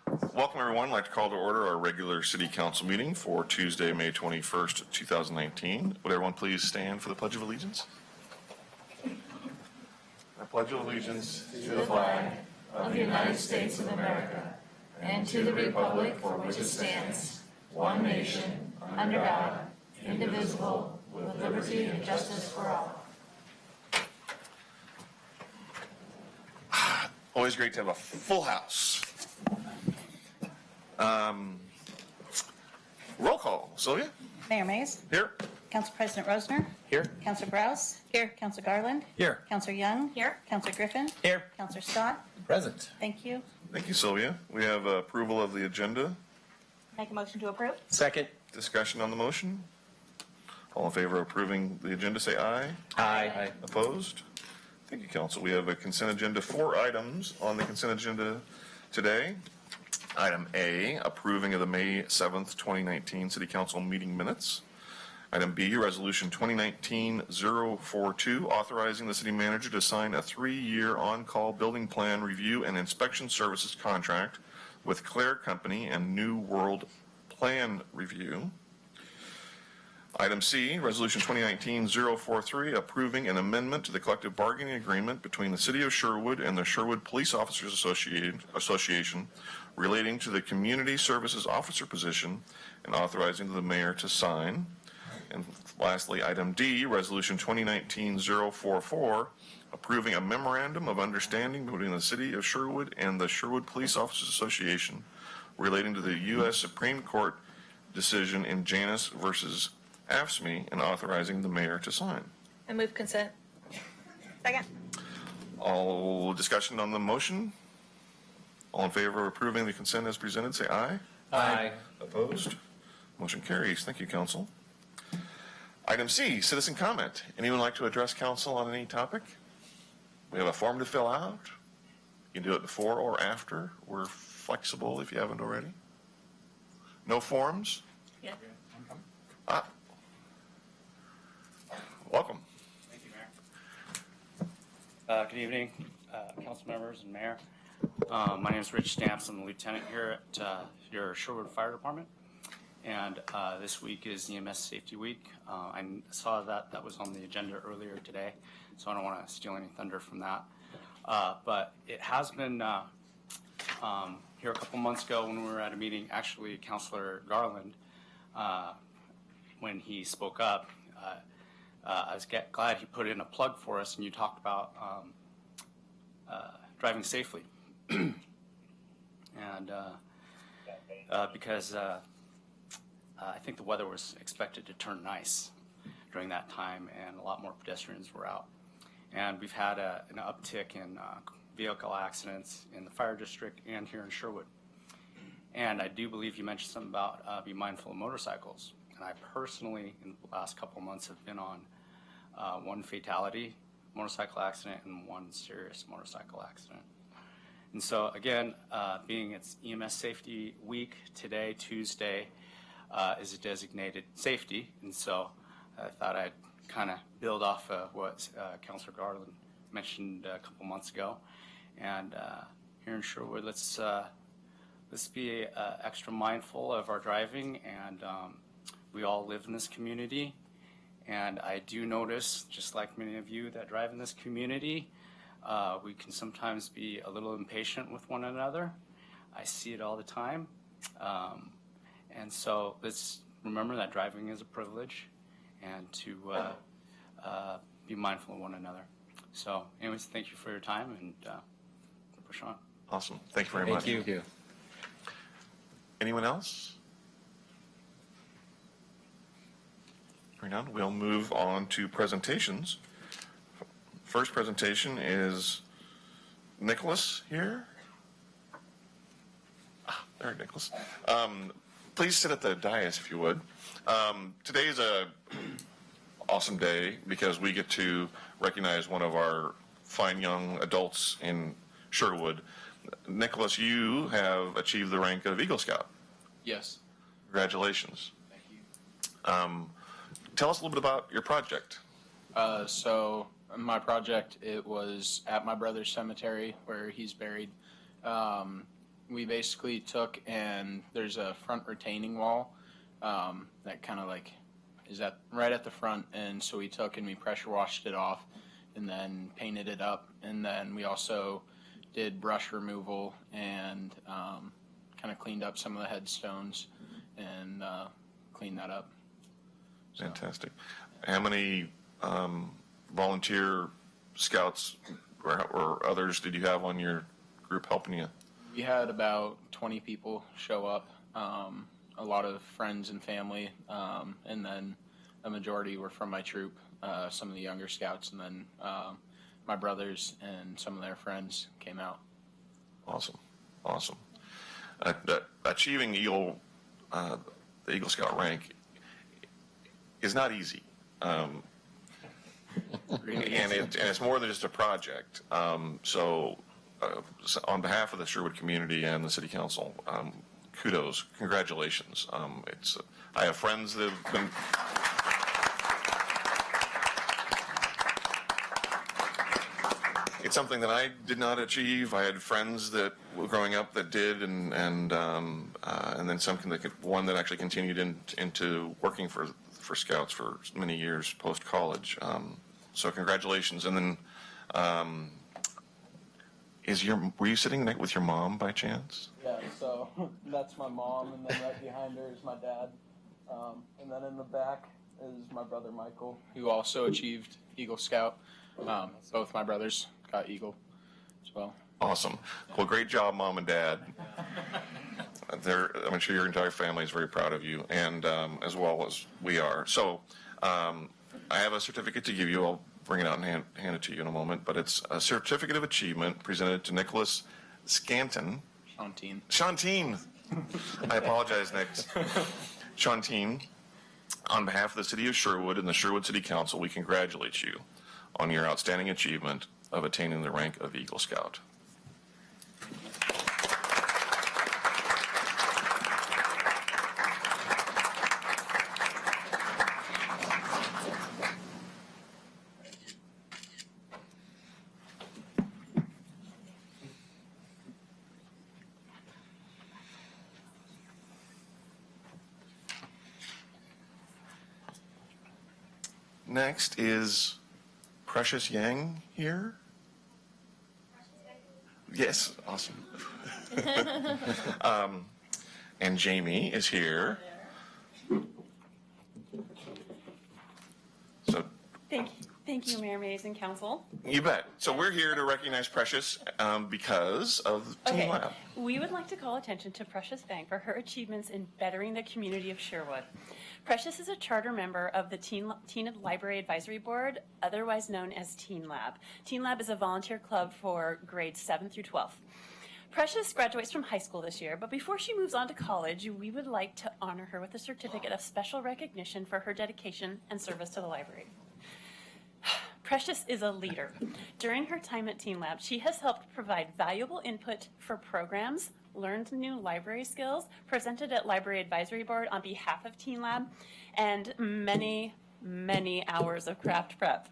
Welcome, everyone. I'd like to call to order our regular City Council meeting for Tuesday, May 21st, 2019. Would everyone please stand for the Pledge of Allegiance? I pledge allegiance to the flag of the United States of America and to the republic for which it stands, one nation, under God, indivisible, with liberty and justice for all. Always great to have a full house. Roll call. Sylvia? Mayor Mays. Here. Council President Rosner. Here. Councilor Browse. Here. Councilor Garland. Here. Councilor Young. Here. Councilor Griffin. Here. Councilor Scott. Present. Thank you. Thank you, Sylvia. We have approval of the agenda. Make a motion to approve. Second. Discussion on the motion. All in favor of approving the agenda, say aye. Aye. Opposed? Thank you, Council. We have a consent agenda, 4 items on the consent agenda today. Item A, approving of the May 7th, 2019 City Council meeting minutes. Item B, Resolution 2019-042, authorizing the city manager to sign a 3-year on-call building plan review and inspection services contract with Claire Company and New World Plan Review. Item C, Resolution 2019-043, approving an amendment to the collective bargaining agreement between the City of Sherwood and the Sherwood Police Officers Association relating to the Community Services Officer position and authorizing the mayor to sign. And lastly, item D, Resolution 2019-044, approving a memorandum of understanding between the City of Sherwood and the Sherwood Police Officers Association relating to the U.S. Supreme Court decision in Janus versus AFSCME and authorizing the mayor to sign. I move consent. Second. All discussion on the motion? All in favor of approving the consent as presented, say aye. Aye. Opposed? Motion carries. Thank you, Council. Item C, citizen comment. Anyone like to address council on any topic? We have a form to fill out. You can do it before or after. We're flexible if you haven't already. No forms? Yeah. Welcome. Thank you, Mayor. Good evening, council members and mayor. My name is Rich Stamps. I'm the lieutenant here at your Sherwood Fire Department. And this week is EMS Safety Week. I saw that was on the agenda earlier today, so I don't want to steal any thunder from that. But it has been here a couple months ago when we were at a meeting, actually Councilor Garland, when he spoke up, I was glad he put in a plug for us, and you talked about driving safely. And because I think the weather was expected to turn nice during that time, and a lot more pedestrians were out. And we've had an uptick in vehicle accidents in the fire district and here in Sherwood. And I do believe you mentioned something about be mindful of motorcycles. And I personally, in the last couple of months, have been on 1 fatality motorcycle accident and 1 serious motorcycle accident. And so again, being it's EMS Safety Week, today, Tuesday, is a designated safety. And so I thought I'd kind of build off what Councilor Garland mentioned a couple months ago. And here in Sherwood, let's be extra mindful of our driving. And we all live in this community. And I do notice, just like many of you that drive in this community, we can sometimes be a little impatient with one another. I see it all the time. And so let's remember that driving is a privilege, and to be mindful of one another. So anyways, thank you for your time, and push on. Awesome. Thank you very much. Thank you. Anyone else? Right now, we'll move on to presentations. First presentation is Nicholas here. There, Nicholas. Please sit at the dais if you would. Today is a awesome day because we get to recognize one of our fine young adults in Sherwood. Nicholas, you have achieved the rank of Eagle Scout. Yes. Congratulations. Thank you. Tell us a little bit about your project. So my project, it was at my brother's cemetery where he's buried. we basically took, and there's a front retaining wall that kind of like is at right at the front, and so we took and we pressure washed it off and then painted it up, and then we also did brush removal and kind of cleaned up some of the headstones and cleaned that up. So, Fantastic. How many volunteer scouts or others did you have on your group helping you? we had about 20 people show up, a lot of friends and family, and then a majority were from my troop, some of the younger scouts, and then my brothers and some of their friends came out. Awesome. Awesome. Achieving the Eagle Scout rank is not easy. And it's more than just a project. So on behalf of the Sherwood community and the city council, kudos, congratulations. I have friends that have been. It's something that I did not achieve. I had friends that were growing up that did, and then something one that actually continued into working for Scouts for many years post college. So congratulations. And then, were you sitting with your mom by chance? Yeah, so that's my mom, and then right behind her is my dad, and then in the back is my brother Michael, who also achieved Eagle Scout. Both my brothers got Eagle as well. Awesome. Well, great job, Mom and Dad. I'm sure your entire family is very proud of you, and as well as we are. So I have a certificate to give you. I'll bring it out and hand it to you in a moment. But it's a certificate of achievement presented to Nicholas Shantine. I apologize, Nick. Shantine, on behalf of the City of Sherwood and the Sherwood City Council, we congratulate you on your outstanding achievement of attaining the rank of Eagle Scout. Next is Precious Yang here. Yes, awesome. And Jamie is here. So Thank you, Mayor, Mays, and Council. you bet. So we're here to recognize Precious because of Team Lab. We would like to call attention to Precious Vang for her achievements in bettering the community of Sherwood. Precious is a charter member of the Teen Library Advisory Board, otherwise known as Teen Lab. Teen Lab is a volunteer club for grades 7 through 12. Precious graduates from high school this year, but before she moves on to college, we would like to honor her with a certificate of special recognition for her dedication and service to the library. Precious is a leader. During her time at Teen Lab, she has helped provide valuable input for programs, learned new library skills, presented at Library Advisory Board on behalf of Teen Lab, and many, many hours of craft prep.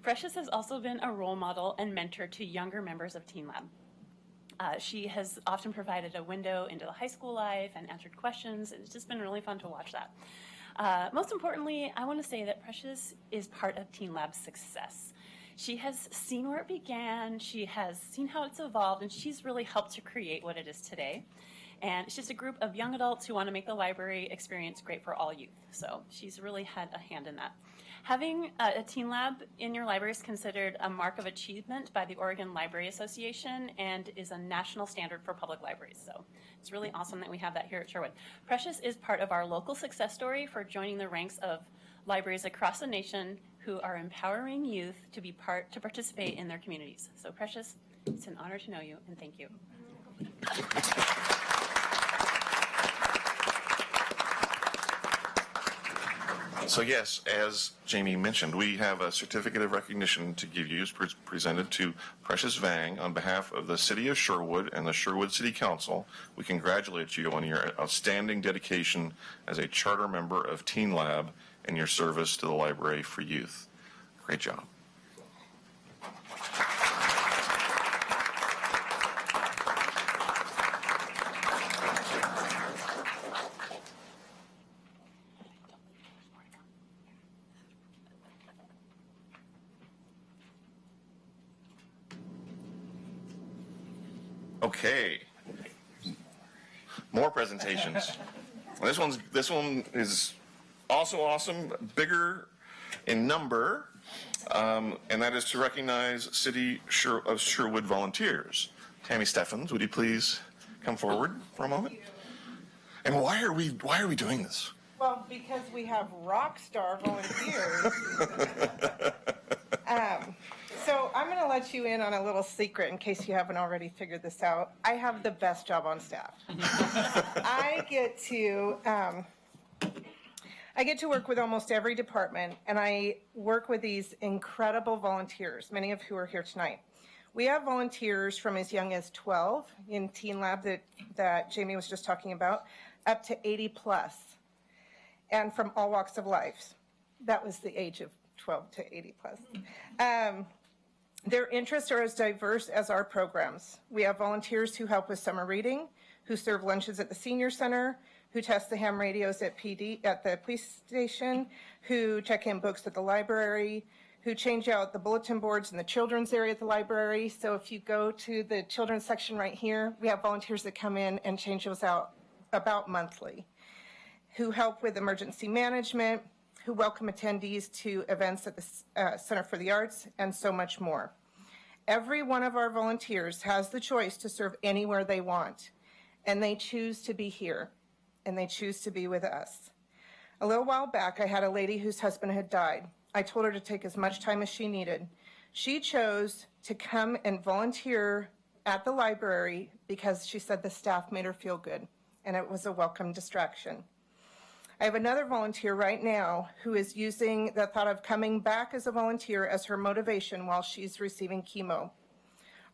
Precious has also been a role model and mentor to younger members of Teen Lab. She has often provided a window into the high school life and answered questions. It's just been really fun to watch that. Most importantly, I want to say that Precious is part of Teen Lab's success. She has seen where it began, she has seen how it's evolved, and she's really helped to create what it is today. And it's just a group of young adults who want to make the library experience great for all youth. So she's really had a hand in that. Having a Teen Lab in your library is considered a mark of achievement by the Oregon Library Association and is a national standard for public libraries. So it's really awesome that we have that here at Sherwood. Precious is part of our local success story for joining the ranks of libraries across the nation who are empowering youth to participate in their communities. So Precious, it's an honor to know you, and thank you. So yes, as Jamie mentioned, we have a certificate of recognition to give you, presented to Precious Vang on behalf of the City of Sherwood and the Sherwood City Council. We congratulate you on your outstanding dedication as a charter member of Teen Lab and your service to the library for youth. Great job. Okay. More presentations. This one is also awesome, bigger in number, and that is to recognize City of Sherwood volunteers. Tammy Steffens, would you please come forward for a moment? And why are we doing this? Well, because we have rock star volunteers. So I'm going to let you in on a little secret in case you haven't already figured this out. I have the best job on staff. I get to work with almost every department, and I work with these incredible volunteers, many of who are here tonight. We have volunteers from as young as 12 in Teen Lab that Jamie was just talking about, up to 80 plus, and from all walks of life. That was the age of 12 to 80 plus. Their interests are as diverse as our programs. We have volunteers who help with summer reading, who serve lunches at the senior center, who test the ham radios at the police station, who check in books at the library, who change out the bulletin boards in the children's area at the library. So if you go to the children's section right here, we have volunteers that come in and change those out about monthly, who help with emergency management, who welcome attendees to events at the Center for the Arts, and so much more. Every one of our volunteers has the choice to serve anywhere they want, and they choose to be here, and they choose to be with us. A little while back, I had a lady whose husband had died. I told her to take as much time as she needed. She chose to come and volunteer at the library because she said the staff made her feel good, and it was a welcome distraction. I have another volunteer right now who is using the thought of coming back as a volunteer as her motivation while she's receiving chemo.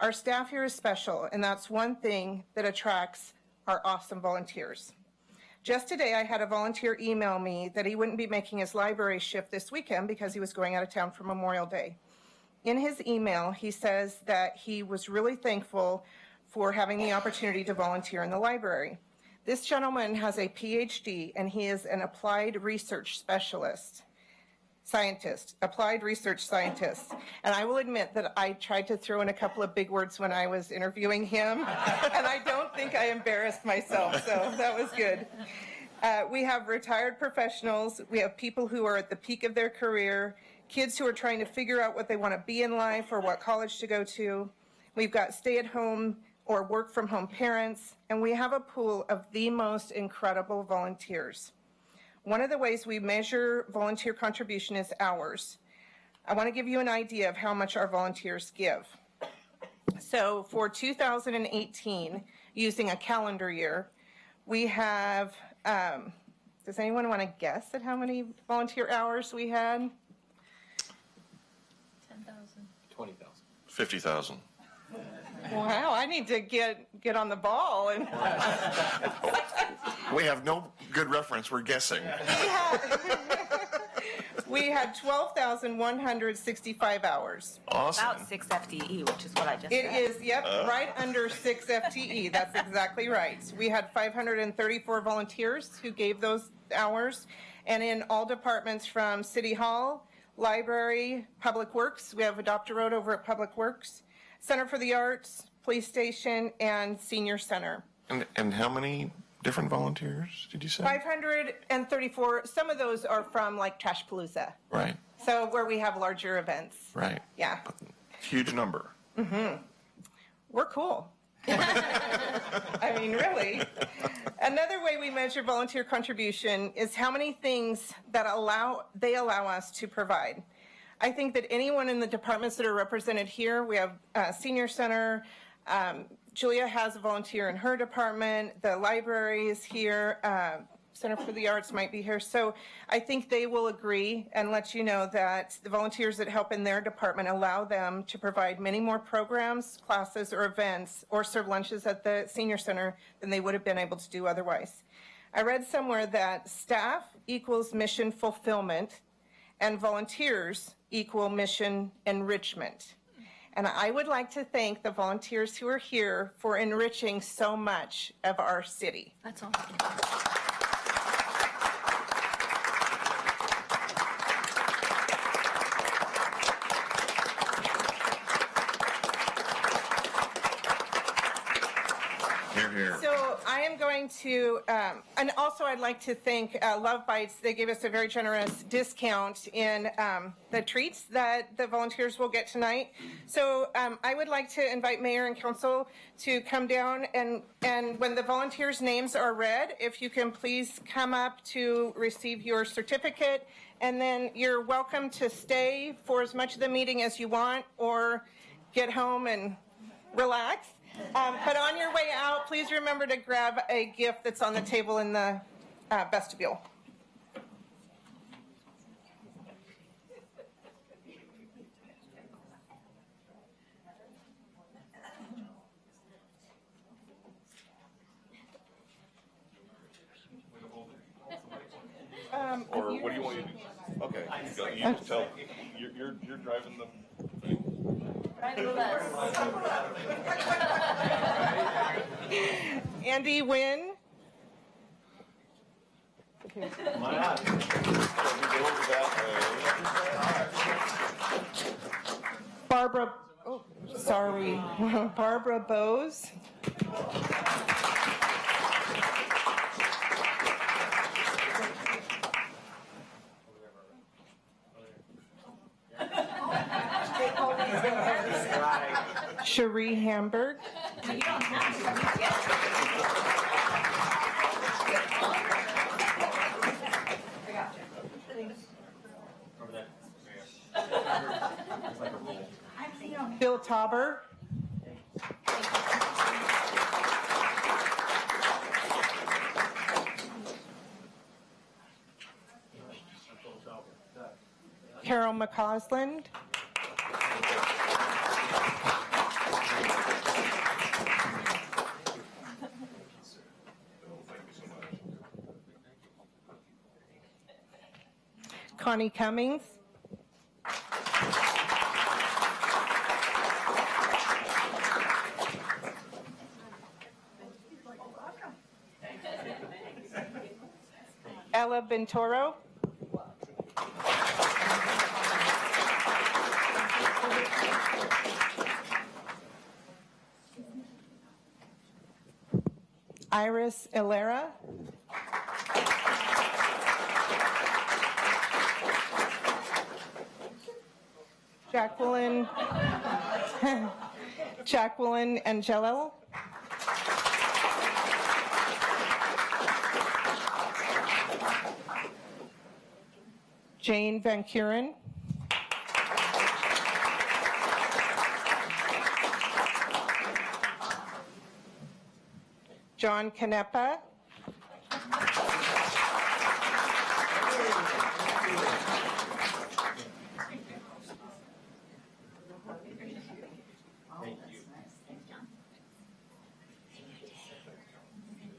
Our staff here is special, and that's one thing that attracts our awesome volunteers. Just today, I had a volunteer email me that he wouldn't be making his library shift this weekend because he was going out of town for Memorial Day. In his email, he says that he was really thankful for having the opportunity to volunteer in the library. This gentleman has a PhD, and he is an applied research applied research scientist. And I will admit that I tried to throw in a couple of big words when I was interviewing him, and I don't think I embarrassed myself, so that was good. We have retired professionals. We have people who are at the peak of their career, kids who are trying to figure out what they want to be in life or what college to go to. We've got stay-at-home or work from home parents, and we have a pool of the most incredible volunteers. One of the ways we measure volunteer contribution is hours. I want to give you an idea of how much our volunteers give. So for 2018, using a calendar year, we have, does anyone want to guess at how many volunteer hours we had? 10,000. 20,000. 50,000. Wow, I need to get on the ball. And We have no good reference. We're guessing. we had 12,165 hours. Awesome. About 6 FTE, which is what I just It said. is, yep, right under 6 FTE. That's exactly right. We had 534 volunteers who gave those hours. And in all departments from City Hall, Library, Public Works, we have Adopt a Road over at Public Works, Center for the Arts, Police Station, and Senior Center. And how many different volunteers did you say? 534. Some of those are from like Trashpalooza. Right, So where we have larger events. right. Yeah. Huge number. We're cool. I mean, really. Another way we measure volunteer contribution is how many things that they allow us to provide. I think that anyone in the departments that are represented here, we have Senior Center, Julia has a volunteer in her department, the library is here, Center for the Arts might be here. So I think they will agree and let you know that the volunteers that help in their department allow them to provide many more programs, classes, or events, or serve lunches at the Senior Center than they would have been able to do otherwise. I read somewhere that staff equals mission fulfillment and volunteers equal mission enrichment. And I would like to thank the volunteers who are here for enriching so much of our city. That's awesome. Hear, hear. So I am going to, and also I'd like to thank Love Bites. They gave us a very generous discount in the treats that the volunteers will get tonight. So I would like to invite Mayor and Council to come down and when the volunteers' names are read, if you can please come up to receive your certificate, and then you're welcome to stay for as much of the meeting as you want or get home and relax. But on your way out, please remember to grab a gift that's on the table in the vestibule. Or what do you want you to do? Okay, you just tell, you're driving them. Andy Wynn. Barbara, oh, sorry, Barbara Bose. Cherie Hamburg. Bill Tauber. Carol McCausland. Connie Cummings. Ella Ventoro. Iris Ilera. Jacqueline Angelo. Jane Van Kuren. John Canepa.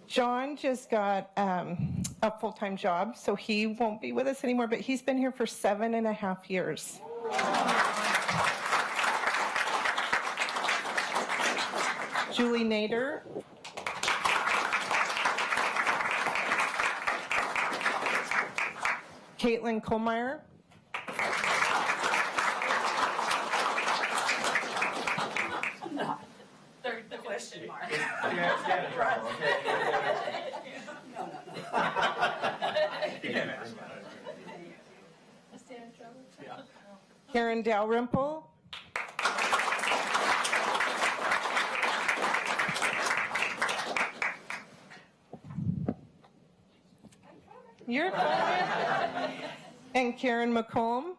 John just got a full-time job, so he won't be with us anymore, but he's been here for 7.5 years. Julie Nader. Caitlin Kohlmeyer. The question mark. Karen Dalrymple. You're fine. And Karen McComb.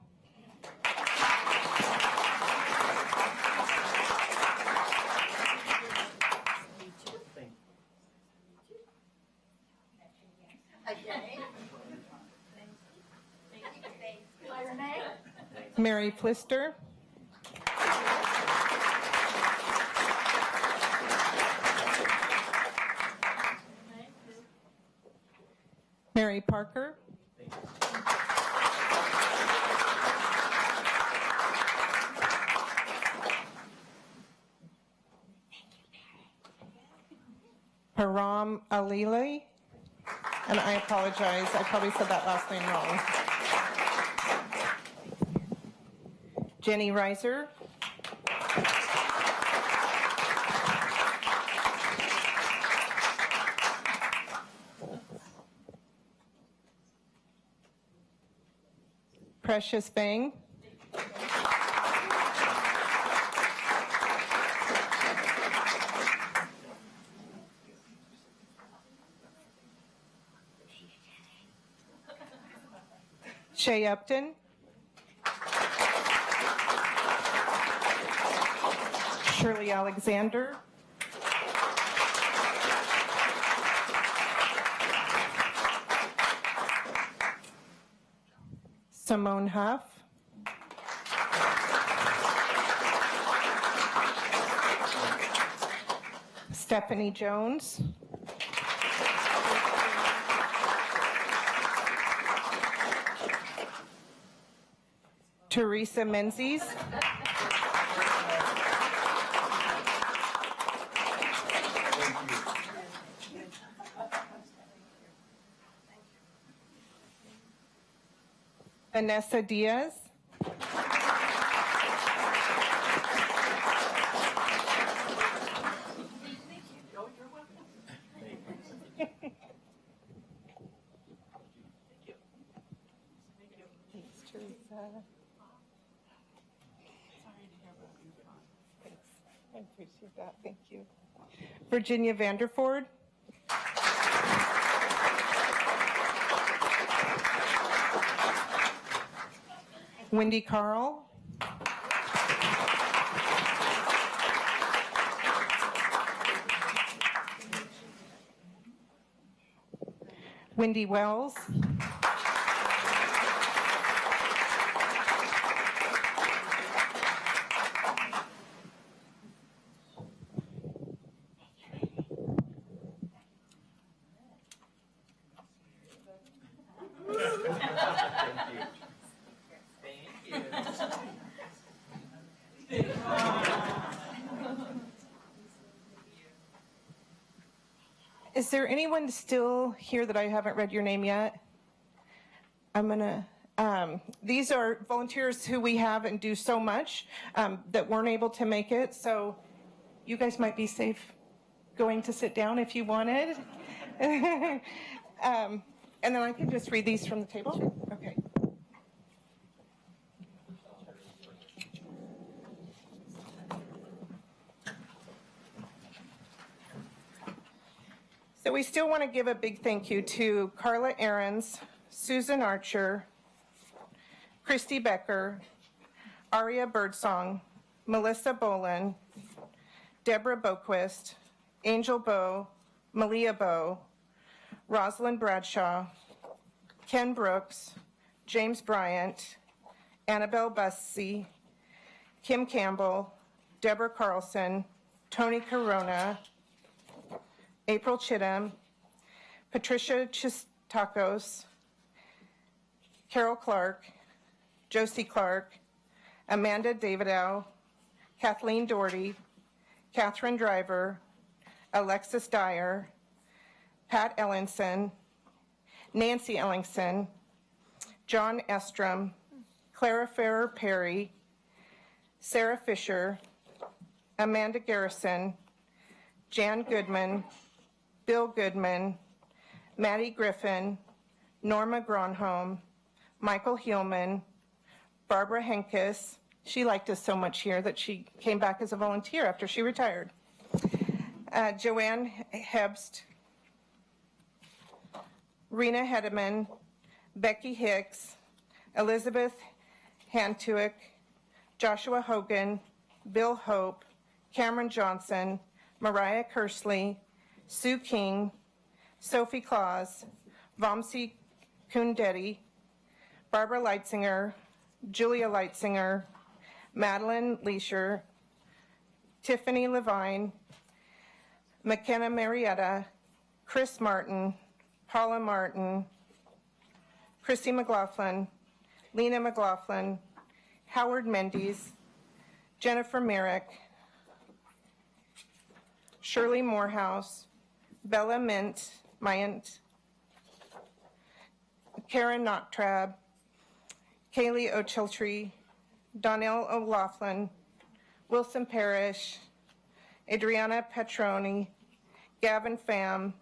Mary Plister. Mary Parker. Haram Alili. And I apologize, I probably said that last name wrong. Jenny Reiser. Precious Fang. Shay Upton. Shirley Alexander. Simone Huff. Stephanie Jones. Teresa Menzies. Vanessa Diaz. Thanks, Teresa. Thanks. I appreciate that. Thank you. Virginia Vanderford. Wendy Carl. Wendy Wells. Is there anyone still here that I haven't read your name yet? These are volunteers who we have and do so much that weren't able to make it. So you guys might be safe going to sit down if you wanted. And then I can just read these from the table. Okay. So we still want to give a big thank you to Carla Ahrens, Susan Archer, Christy Becker, Aria Birdsong, Melissa Bolin, Deborah Boquist, Angel Bow, Malia Bow, Rosalind Bradshaw, Ken Brooks, James Bryant, Annabelle Bussey, Kim Campbell, Deborah Carlson, Tony Corona, April Chittum, Patricia Chistakos, Carol Clark, Josie Clark, Amanda Davidow, Kathleen Doherty, Catherine Driver, Alexis Dyer, Pat Ellinson, Nancy Ellingson, John Estrom, Clara Farrer Perry, Sarah Fisher, Amanda Garrison, Jan Goodman, Bill Goodman, Maddie Griffin, Norma Gronholm, Michael Heelman, Barbara Henkes. She liked us so much here that she came back as a volunteer after she retired. Joanne Hebst, Rena Hedeman, Becky Hicks, Elizabeth Hantuick, Joshua Hogan, Bill Hope, Cameron Johnson, Mariah Kersley, Sue King, Sophie Claus, Vamsi Kundetti, Barbara Leitzinger, Julia Leitzinger, Madeline Leisure, Tiffany Levine, McKenna Marietta, Chris Martin, Paula Martin, Chrissy McLaughlin, Lena McLaughlin, Howard Mendes, Jennifer Merrick, Shirley Morehouse, Bella Myant, Karen Nocktrab, Kaylee Ochiltree, Donnell O'Laughlin, Wilson Parrish, Adriana Petroni, Gavin Pham,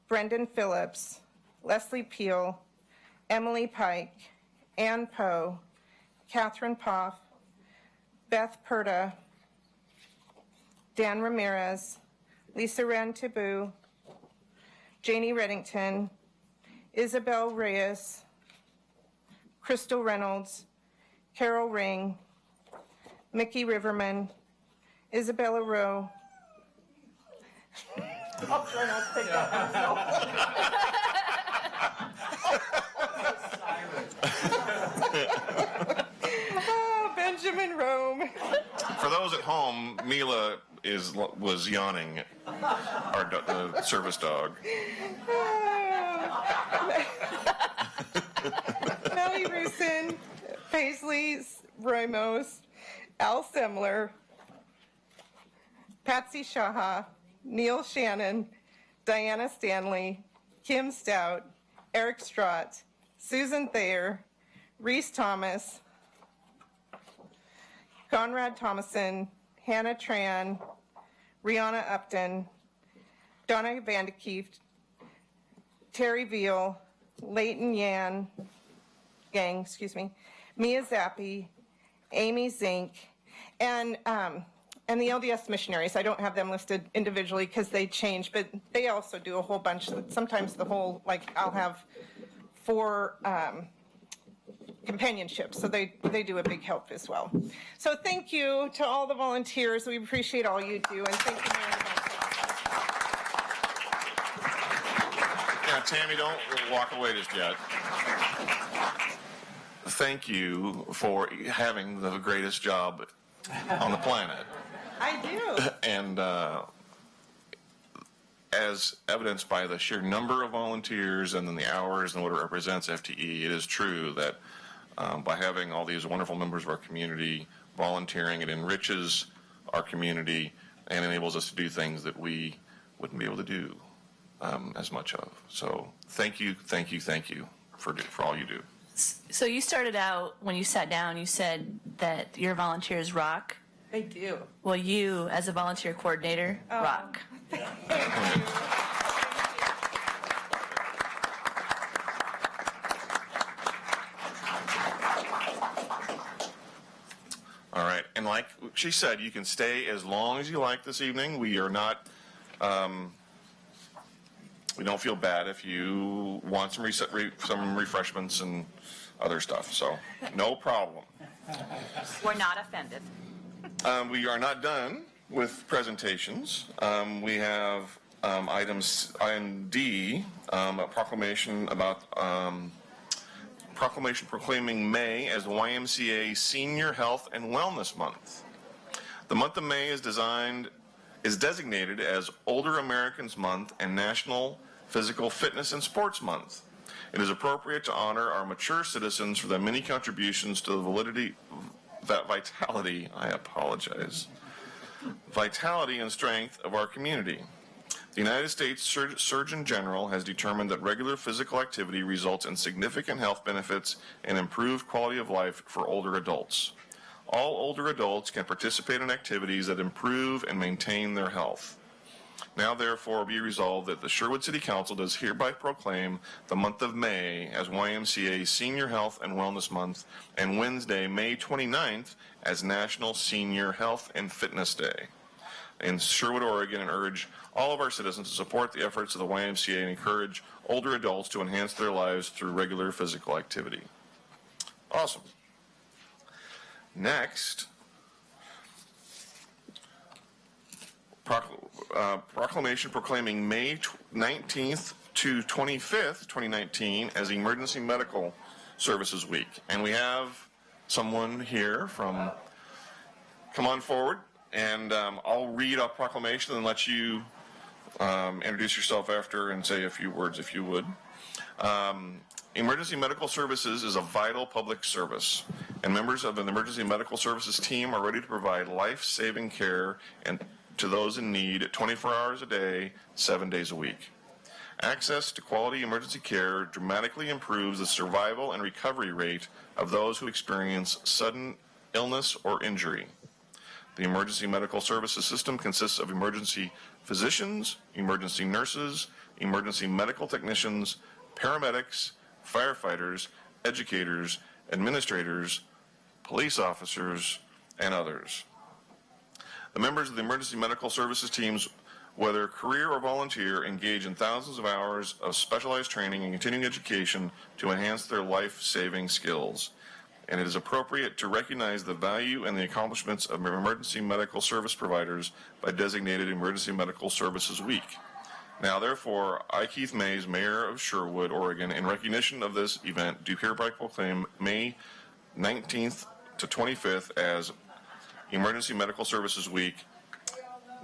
Brendan Phillips, Leslie Peel, Emily Pike, Ann Poe, Catherine Poff, Beth Perta, Dan Ramirez, Lisa Rantibu, Janie Reddington, Isabel Reyes, Crystal Reynolds, Carol Ring, Mickey Riverman, Isabella Rowe. I'll try not to take that myself. Benjamin Rome. For those at home, Mila was yawning, our service dog. Melly Rusin, Paisley Ramos, Al Semler, Patsy Shaha, Neil Shannon, Diana Stanley, Kim Stout, Eric Strott, Susan Thayer, Reese Thomas, Conrad Thomason, Hannah Tran, Rihanna Upton, Donna Vandekieft, Terry Veal, Leighton Gang, Mia Zappi, Amy Zink, and the LDS missionaries. I don't have them listed individually because they change, but they also do a whole bunch. Sometimes the whole, like, I'll have 4 companionships, so they do a big help as well. So thank you to all the volunteers. We appreciate all you do, and thank you, Mayor. Yeah, Tammy, don't walk away just yet. Thank you for having the greatest job on the planet. I do. And as evidenced by the sheer number of volunteers and then the hours and what it represents FTE, it is true that by having all these wonderful members of our community volunteering, it enriches our community and enables us to do things that we wouldn't be able to do as much of. So thank you for all you do. So you started out, when you sat down, you said that your volunteers rock. They do. Well, you, as a volunteer coordinator, rock. All right, and like she said, you can stay as long as you like this evening. We are not, we don't feel bad if you want some refreshments and other stuff, so no problem. We're not offended. We are not done with presentations. We have item D, a proclamation proclaiming May as YMCA Senior Health and Wellness Month. The month of May is designated as Older Americans Month and National Physical Fitness and Sports Month. It is appropriate to honor our mature citizens for their many contributions to the vitality and strength of our community. The United States Surgeon General has determined that regular physical activity results in significant health benefits and improved quality of life for older adults. All older adults can participate in activities that improve and maintain their health. Now therefore be resolved that the Sherwood City Council does hereby proclaim the month of May as YMCA Senior Health and Wellness Month and Wednesday, May 29th as National Senior Health and Fitness Day in Sherwood, Oregon, and urge all of our citizens to support the efforts of the YMCA and encourage older adults to enhance their lives through regular physical activity. Awesome. Next, proclamation proclaiming May 19th to 25th, 2019 as Emergency Medical Services Week. And we have someone here from, come on forward, and I'll read a proclamation and let you introduce yourself after and say a few words if you would. Emergency Medical Services is a vital public service, and members of an emergency medical services team are ready to provide life-saving care and to those in need 24 hours a day, 7 days a week. Access to quality emergency care dramatically improves the survival and recovery rate of those who experience sudden illness or injury. The emergency medical services system consists of emergency physicians, emergency nurses, emergency medical technicians, paramedics, firefighters, educators, administrators, police officers, and others. The members of the emergency medical services teams, whether career or volunteer, engage in thousands of hours of specialized training and continuing education to enhance their life-saving skills. And it is appropriate to recognize the value and the accomplishments of emergency medical service providers by designated Emergency Medical Services Week. Now, therefore, I, Keith Mays, Mayor of Sherwood, Oregon, in recognition of this event, do hereby proclaim May 19th to 25th as Emergency Medical Services Week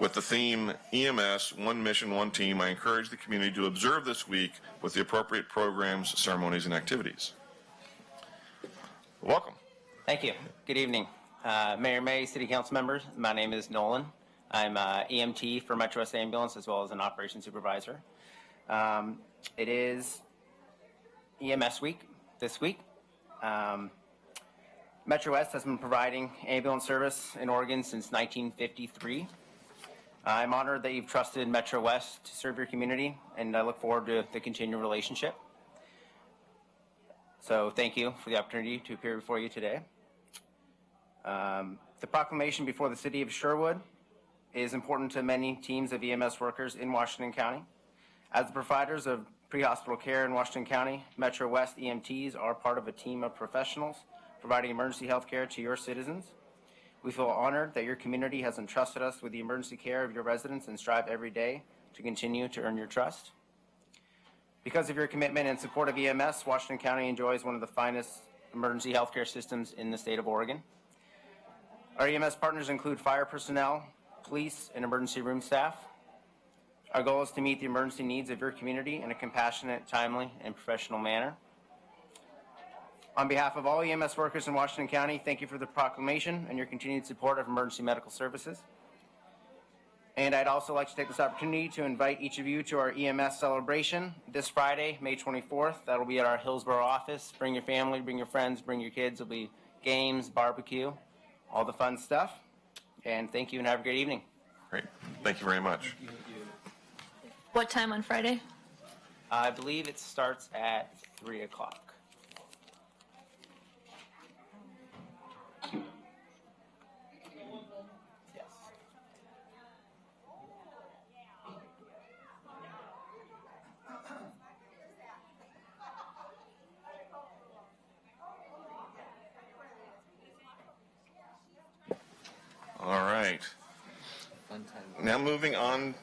with the theme EMS, One Mission, One Team. I encourage the community to observe this week with the appropriate programs, ceremonies, and activities. Welcome. Thank you. Good evening. Mayor May, City Council members, my name is Nolan. I'm EMT for Metro West Ambulance as well as an operations supervisor. It is EMS week this week. Metro West has been providing ambulance service in Oregon since 1953. I'm honored that you've trusted Metro West to serve your community, and I look forward to the continued relationship. So thank you for the opportunity to appear before you today. The proclamation before the City of Sherwood is important to many teams of EMS workers in Washington County. As the providers of pre-hospital care in Washington County, Metro West EMTs are part of a team of professionals providing emergency health care to your citizens. We feel honored that your community has entrusted us with the emergency care of your residents and strive every day to continue to earn your trust. Because of your commitment and support of EMS, Washington County enjoys one of the finest emergency healthcare systems in the state of Oregon. Our EMS partners include fire personnel, police, and emergency room staff. Our goal is to meet the emergency needs of your community in a compassionate, timely, and professional manner. On behalf of all EMS workers in Washington County, thank you for the proclamation and your continued support of emergency medical services. And I'd also like to take this opportunity to invite each of you to our EMS celebration this Friday, May 24th. That'll be at our Hillsborough office. Bring your family, bring your friends, bring your kids. There'll be games, barbecue, all the fun stuff. And thank you and have a great evening. Great. Thank you very much. What time on Friday? I believe it starts at 3 o'clock. Yes. All right. Now moving on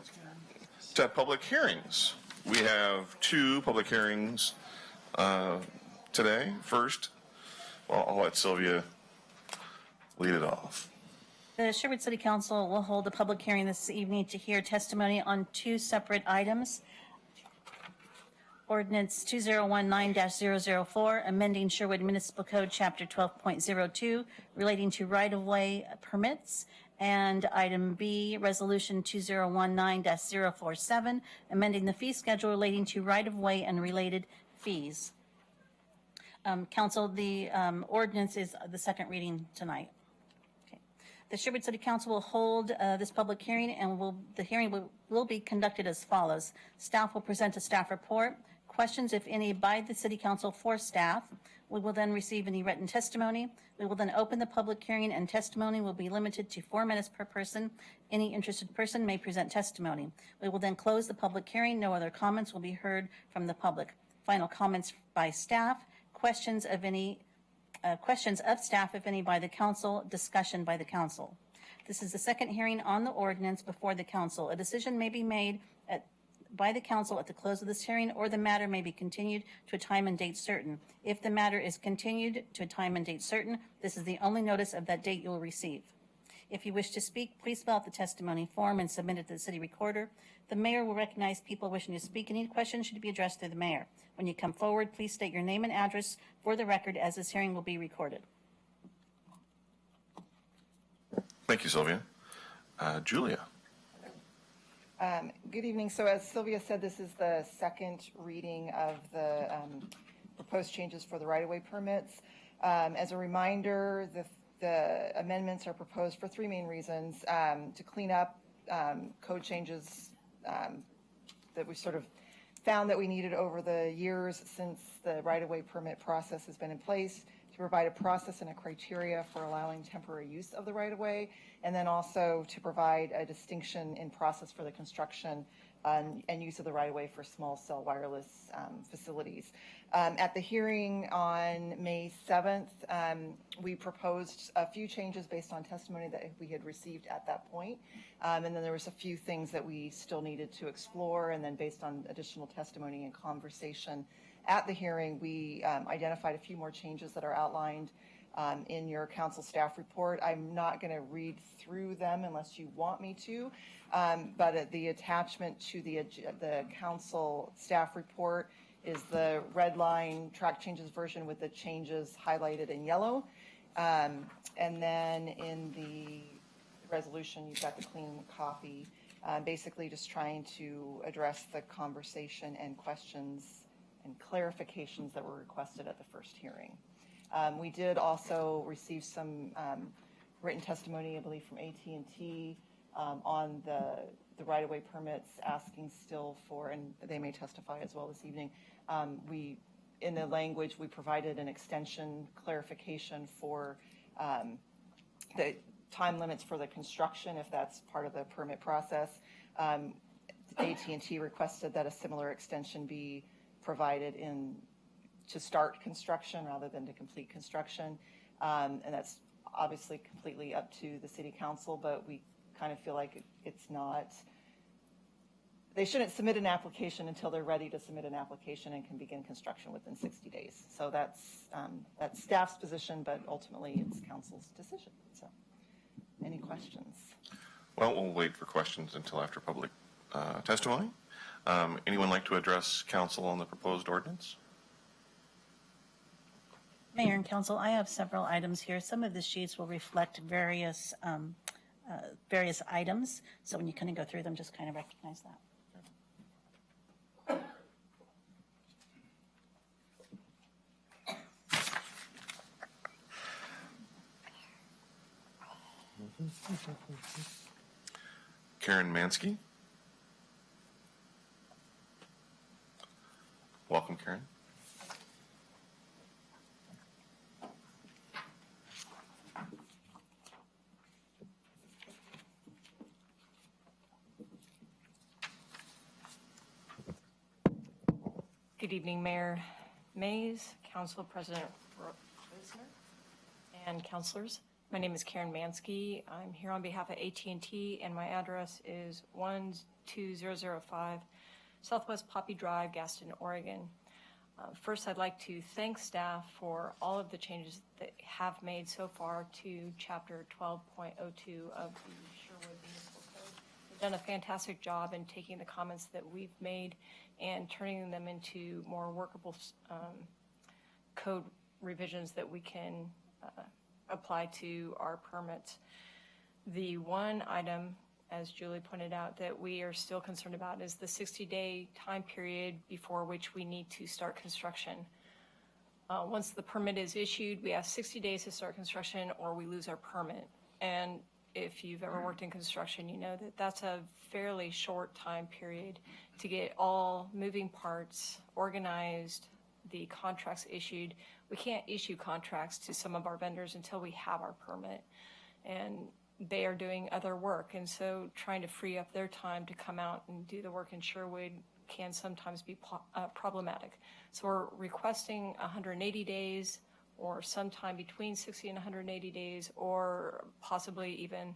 to public hearings. We have two public hearings today. First, well, I'll let Sylvia lead it off. The Sherwood City Council will hold a public hearing this evening to hear testimony on two separate items. Ordinance 2019-004, amending Sherwood Municipal Code Chapter 12.02 relating to right-of-way permits, and item B, Resolution 2019-047, amending the fee schedule relating to right-of-way and related fees. Council, the ordinance is the second reading tonight. Okay. The Sherwood City Council will hold this public hearing, and the hearing will be conducted as follows. Staff will present a staff report. Questions, if any, by the City Council for staff. We will then receive any written testimony. We will then open the public hearing, and testimony will be limited to 4 minutes per person. Any interested person may present testimony. We will then close the public hearing. No other comments will be heard from the public. Final comments by staff. Questions of staff, if any, by the council. Discussion by the council. This is the second hearing on the ordinance before the council. A decision may be made by the council at the close of this hearing, or the matter may be continued to a time and date certain. If the matter is continued to a time and date certain, this is the only notice of that date you will receive. If you wish to speak, please fill out the testimony form and submit it to the city recorder. The mayor will recognize people wishing to speak. Any questions should be addressed to the mayor. When you come forward, please state your name and address for the record, as this hearing will be recorded. Thank you, Sylvia. Julia. Good evening. So as Sylvia said, this is the second reading of the proposed changes for the right-of-way permits. As a reminder, the amendments are proposed for three main reasons: to clean up code changes that we sort of found that we needed over the years since the right-of-way permit process has been in place, to provide a process and a criteria for allowing temporary use of the right-of-way, and then also to provide a distinction in process for the construction and use of the right-of-way for small cell wireless facilities. At the hearing on May 7th, we proposed a few changes based on testimony that we had received at that point. And then there was a few things that we still needed to explore, and then based on additional testimony and conversation at the hearing, we identified a few more changes that are outlined in your council staff report. I'm not going to read through them unless you want me to, but the attachment to the council staff report is the red line track changes version with the changes highlighted in yellow. And then in the resolution, you've got the clean copy, basically just trying to address the conversation and questions and clarifications that were requested at the first hearing. We did also receive some written testimony, I believe, from AT&T on the right-of-way permits, asking still for, and they may testify as well this evening, in the language, we provided an extension clarification for the time limits for the construction, if that's part of the permit process. AT&T requested that a similar extension be provided to start construction rather than to complete construction. And that's obviously completely up to the city council, but we kind of feel like it's not, they shouldn't submit an application until they're ready to submit an application and can begin construction within 60 days. So that's staff's position, but ultimately it's council's decision. So any questions? Well, we'll wait for questions until after public testimony. Anyone like to address council on the proposed ordinance? Mayor and council, I have several items here. Some of the sheets will reflect various items. So when you kind of go through them, just kind of recognize that. Karen Mansky. Welcome, Karen. Good evening, Mayor Mays, Council President Reisner, and councilors. My name is Karen Mansky. I'm here on behalf of AT&T, and my address is 12005 Southwest Poppy Drive, Gaston, Oregon. First, I'd like to thank staff for all of the changes that have made so far to Chapter 12.02 of the Sherwood Municipal Code. They've done a fantastic job in taking the comments that we've made and turning them into more workable code revisions that we can apply to our permits. The one item, as Julie pointed out, that we are still concerned about is the 60-day time period before which we need to start construction. Once the permit is issued, we have 60 days to start construction or we lose our permit. And if you've ever worked in construction, you know that that's a fairly short time period to get all moving parts organized, the contracts issued. We can't issue contracts to some of our vendors until we have our permit, and they are doing other work. And so trying to free up their time to come out and do the work in Sherwood can sometimes be problematic. So we're requesting 180 days or sometime between 60 and 180 days, or possibly even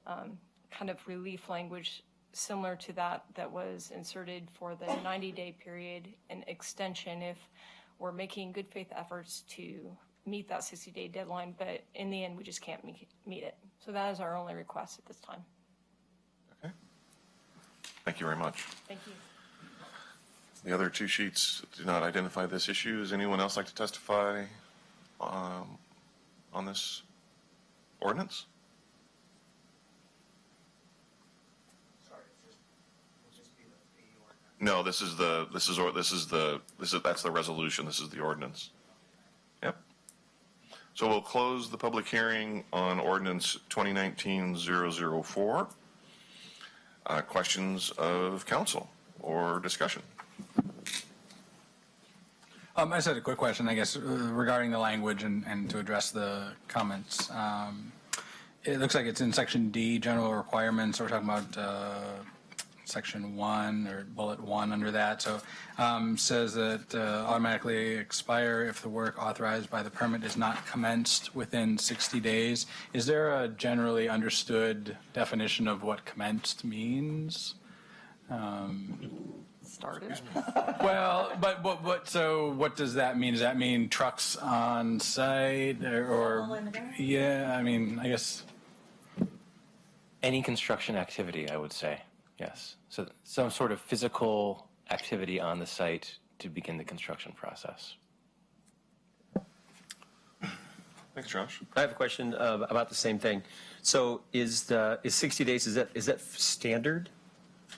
kind of relief language similar to that was inserted for the 90-day period, an extension if we're making good faith efforts to meet that 60-day deadline, but in the end, we just can't meet it. So that is our only request at this time. Okay. Thank you very much. Thank you. The other two sheets do not identify this issue. Does anyone else like to testify on this ordinance? No, that's the resolution. This is the ordinance. Yep. So we'll close the public hearing on ordinance 2019-004. Questions of council or discussion? I just had a quick question, I guess, regarding the language and to address the comments. It looks like it's in Section D, general requirements. We're talking about Section 1 or bullet 1 under that. So says that automatically expire if the work authorized by the permit is not commenced within 60 days. Is there a generally understood definition of what commenced means? Started. Well, but so what does that mean? Does that mean trucks on site or yeah, I mean, I guess Any construction activity, I would say, yes. So some sort of physical activity on the site to begin the construction process. Thanks, Josh. I have a question about the same thing. So is 60 days, is that standard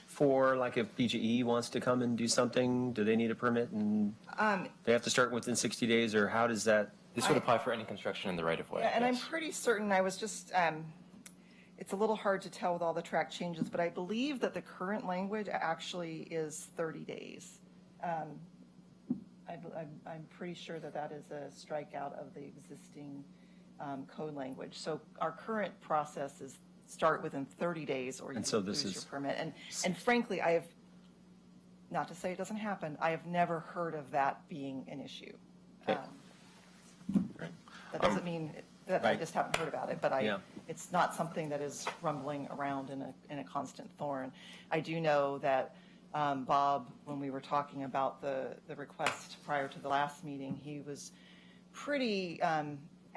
for like if BGE wants to come and do something? Do they need a permit and they have to start within 60 days, or how does that? This would apply for any construction in the right of way. Yeah, and yes. I'm pretty certain, I was just, it's a little hard to tell with all the track changes, but I believe that the current language actually is 30 days. I'm pretty sure that that is a strikeout of the existing code language. So our current process is start within 30 days or you lose your permit. And frankly, I have, not to say it doesn't happen, I have never heard of that being an issue. Okay. That doesn't mean that I just haven't heard about it, but it's not something that is rumbling around in a constant thorn. I do know that Bob, when we were talking about the request prior to the last meeting, he was pretty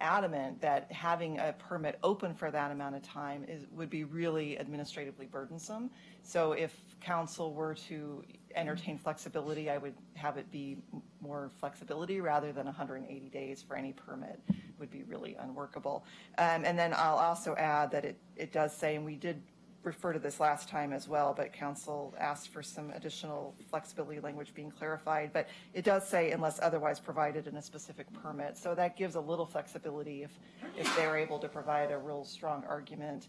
adamant that having a permit open for that amount of time would be really administratively burdensome. So if council were to entertain flexibility, I would have it be more flexibility rather than 180 days for any permit would be really unworkable. And then I'll also add that it does say, and we did refer to this last time as well, but council asked for some additional flexibility language being clarified, but it does say unless otherwise provided in a specific permit. So that gives a little flexibility if they're able to provide a real strong argument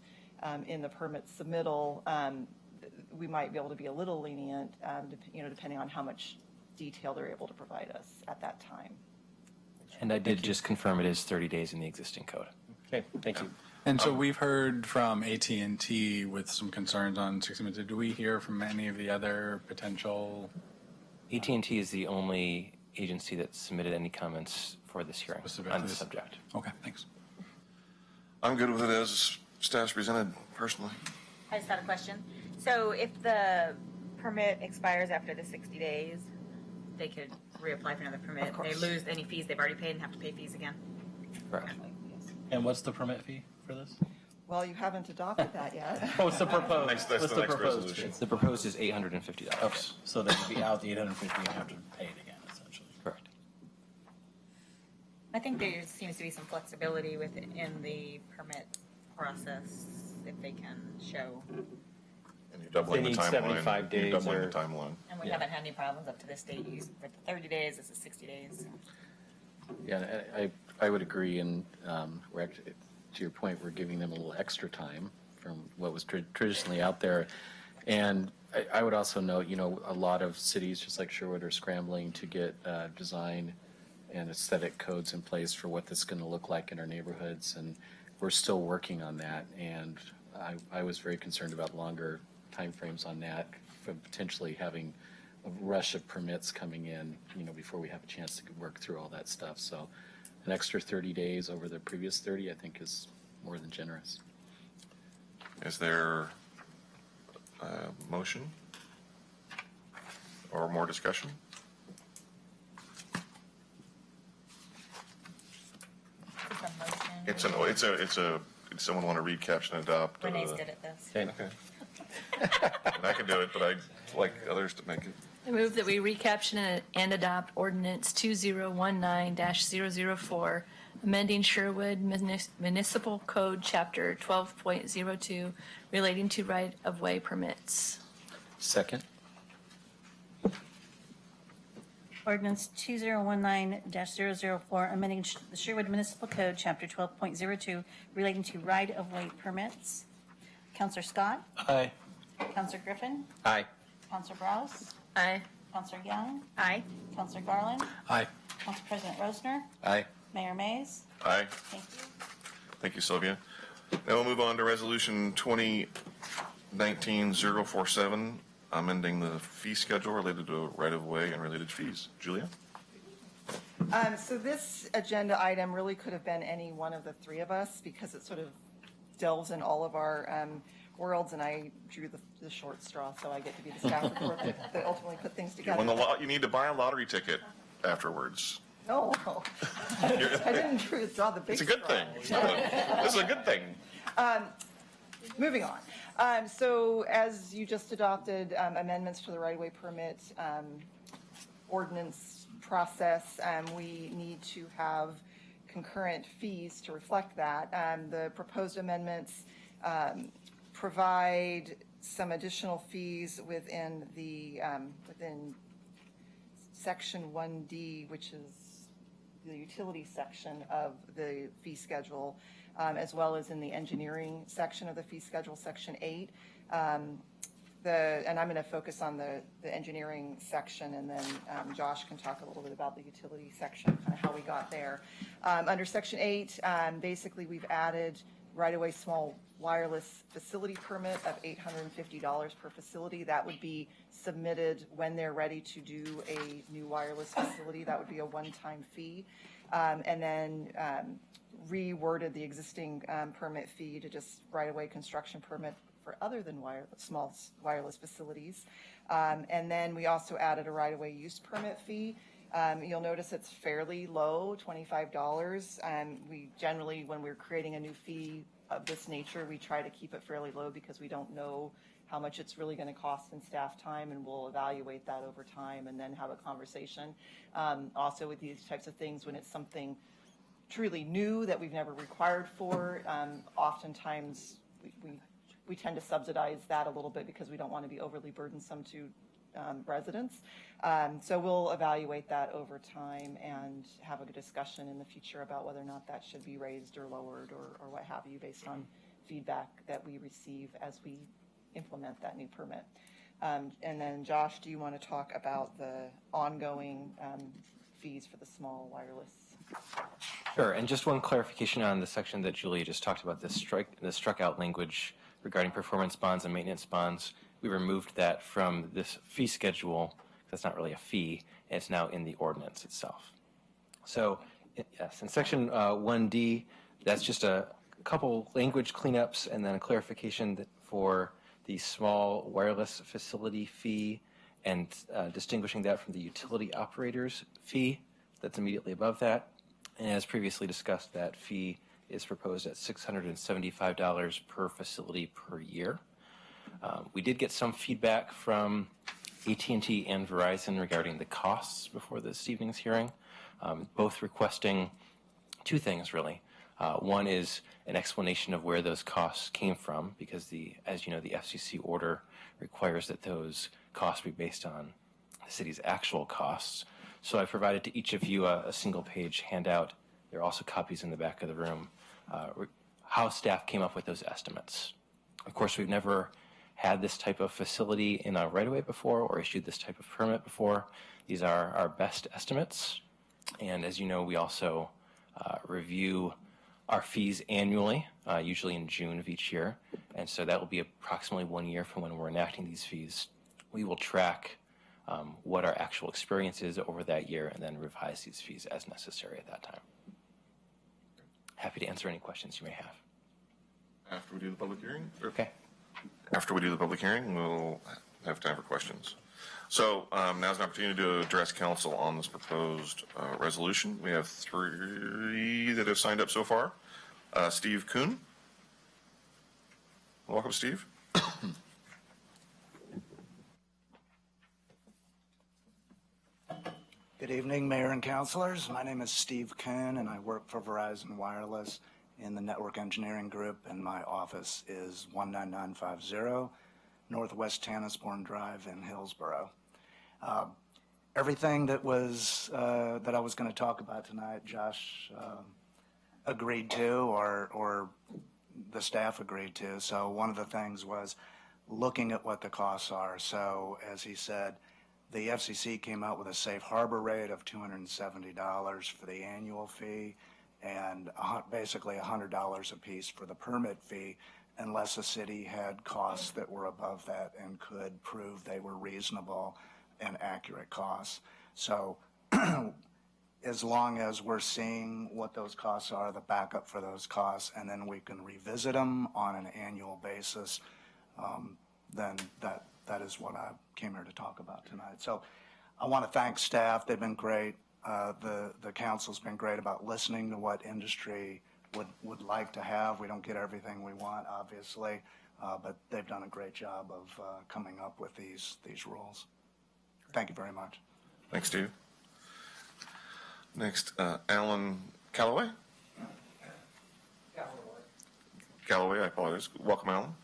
in the permit submittal. We might be able to be a little lenient, depending on how much detail they're able to provide us at that time. And I did just confirm it is 30 days in the existing code. Okay, thank you. And so we've heard from AT&T with some concerns on 60 minutes. Did we hear from any of the other potential? AT&T is the only agency that submitted any comments for this hearing on the subject. Okay, thanks. I'm good with it as staff's presented, personally. I just had a question. So if the permit expires after the 60 days, they could reapply for another permit. They lose any fees they've already paid and have to pay fees again. Correct. And what's the permit fee for this? Well, you haven't adopted that yet. What's the proposed? That's What's the the next proposed resolution. fee? The proposed is $850. Okay, so they would be out the 850 and have to pay it again, essentially. Correct. I think there seems to be some flexibility within the permit process if they can show. And you're doubling the They need timeline. 75 days You're doubling or- the timeline. And we haven't had any problems up to this date. With the 30 days, this is 60 days. Yeah, I would agree, and we're actually, to your point, we're giving them a little extra time from what was traditionally out there. And I would also note, a lot of cities, just like Sherwood, are scrambling to get design and aesthetic codes in place for what this is going to look like in our neighborhoods, and we're still working on that. And I was very concerned about longer timeframes on that, for potentially having a rush of permits coming in, before we have a chance to work through all that stuff. So an extra 30 days over the previous 30, I think, is more than generous. Is there a motion or more discussion? It's someone want to read, caption, adopt? Renee's good at this. Okay. And I can do it, but I'd like others to make it. I move that we recaption and adopt ordinance 2019-004, amending Sherwood Municipal Code, Chapter 12.02, relating to right-of-way permits. Second. Ordinance 2019-004, amending the Sherwood Municipal Code, Chapter 12.02, relating to right-of-way permits. Counselor Scott? Aye. Counselor Griffin? Aye. Counselor Browse? Aye. Counselor Young? Aye. Counselor Garland? Aye. Council President Rosner? Aye. Mayor Mays? Aye. Thank you. Thank you, Sylvia. Now we'll move on to Resolution 2019-047, amending the fee schedule related to right-of-way and related fees. Julia? So this agenda item really could have been any one of the three of us because it sort of delves in all of our worlds, and I drew the short straw, so I get to be the staff report that ultimately put things You together. won you need to buy a lottery ticket afterwards. No, I didn't draw the big It's a good straw. thing. This is a good thing. Moving on. So as you just adopted amendments to the right-of-way permit ordinance process, we need to have concurrent fees to reflect that. The proposed amendments provide some additional fees within the within Section 1D, which is the utility section of the fee schedule, as well as in the engineering section of the fee schedule, Section 8. And I'm going to focus on the engineering section, and then Josh can talk a little bit about the utility section, kind of how we got there. Under Section 8, basically we've added right-of-way small wireless facility permit of $850 per facility. That would be submitted when they're ready to do a new wireless facility. That would be a one-time fee. And then reworded the existing permit fee to just right-of-way construction permit for other than small wireless facilities. And then we also added a right-of-way use permit fee. You'll notice it's fairly low, $25. We generally, when we're creating a new fee of this nature, we try to keep it fairly low because we don't know how much it's really going to cost in staff time, and we'll evaluate that over time and then have a conversation. Also with these types of things, when it's something truly new that we've never required for, oftentimes we tend to subsidize that a little bit because we don't want to be overly burdensome to residents. So we'll evaluate that over time and have a good discussion in the future about whether or not that should be raised or lowered or what have you based on feedback that we receive as we implement that new permit. And then Josh, do you want to talk about the ongoing fees for the small wireless? Sure, and just one clarification on the section that Julia just talked about, the struck out language regarding performance bonds and maintenance bonds. We removed that from this fee schedule. That's not really a fee, and it's now in the ordinance itself. So, yes, in section 1D, that's just a couple language cleanups and then a clarification that for the small wireless facility fee and distinguishing that from the utility operators fee that's immediately above that. And as previously discussed, that fee is proposed at $675 per facility per year. We did get some feedback from AT&T and Verizon regarding the costs before this evening's hearing, both requesting two things really. One is an explanation of where those costs came from, because as you know, the FCC order requires that those costs be based on the city's actual costs. So I provided to each of you a single-page handout. There are also copies in the back of the room, how staff came up with those estimates. Of course, we've never had this type of facility in a right-of-way before or issued this type of permit before. These are our best estimates. And as you know, we also review our fees annually, usually in June of each year. And so that will be approximately 1 year from when we're enacting these fees. We will track what our actual experience is over that year and then revise these fees as necessary at that time. Happy to answer any questions you may have. After we do the public hearing? Okay. After we do the public hearing, we'll have time for questions. So now's an opportunity to address council on this proposed resolution. We have 3 that have signed up so far. Steve Kuhn. Welcome, Steve. Good evening, Mayor and Councilors. My name is Steve Kuhn, and I work for Verizon Wireless in the Network Engineering Group, and my office is 19950 Northwest Tannisbourne Drive in Hillsborough. Everything that I was going to talk about tonight, Josh agreed to, or the staff agreed to. So one of the things was looking at what the costs are. So as he said, The FCC came out with a safe harbor rate of $270 for the annual fee and basically $100 apiece for the permit fee, unless the city had costs that were above that and could prove they were reasonable and accurate costs. So as long as we're seeing what those costs are, the backup for those costs, and then we can revisit them on an annual basis, then that is what I came here to talk about tonight. So I want to thank staff. They've been great. The council's been great about listening to what industry would like to have. We don't get everything we want, obviously, but they've done a great job of coming up with these rules. Thank you very much. Thanks, Steve. Next, Alan Calloway. Calloway, I apologize. Welcome, Alan.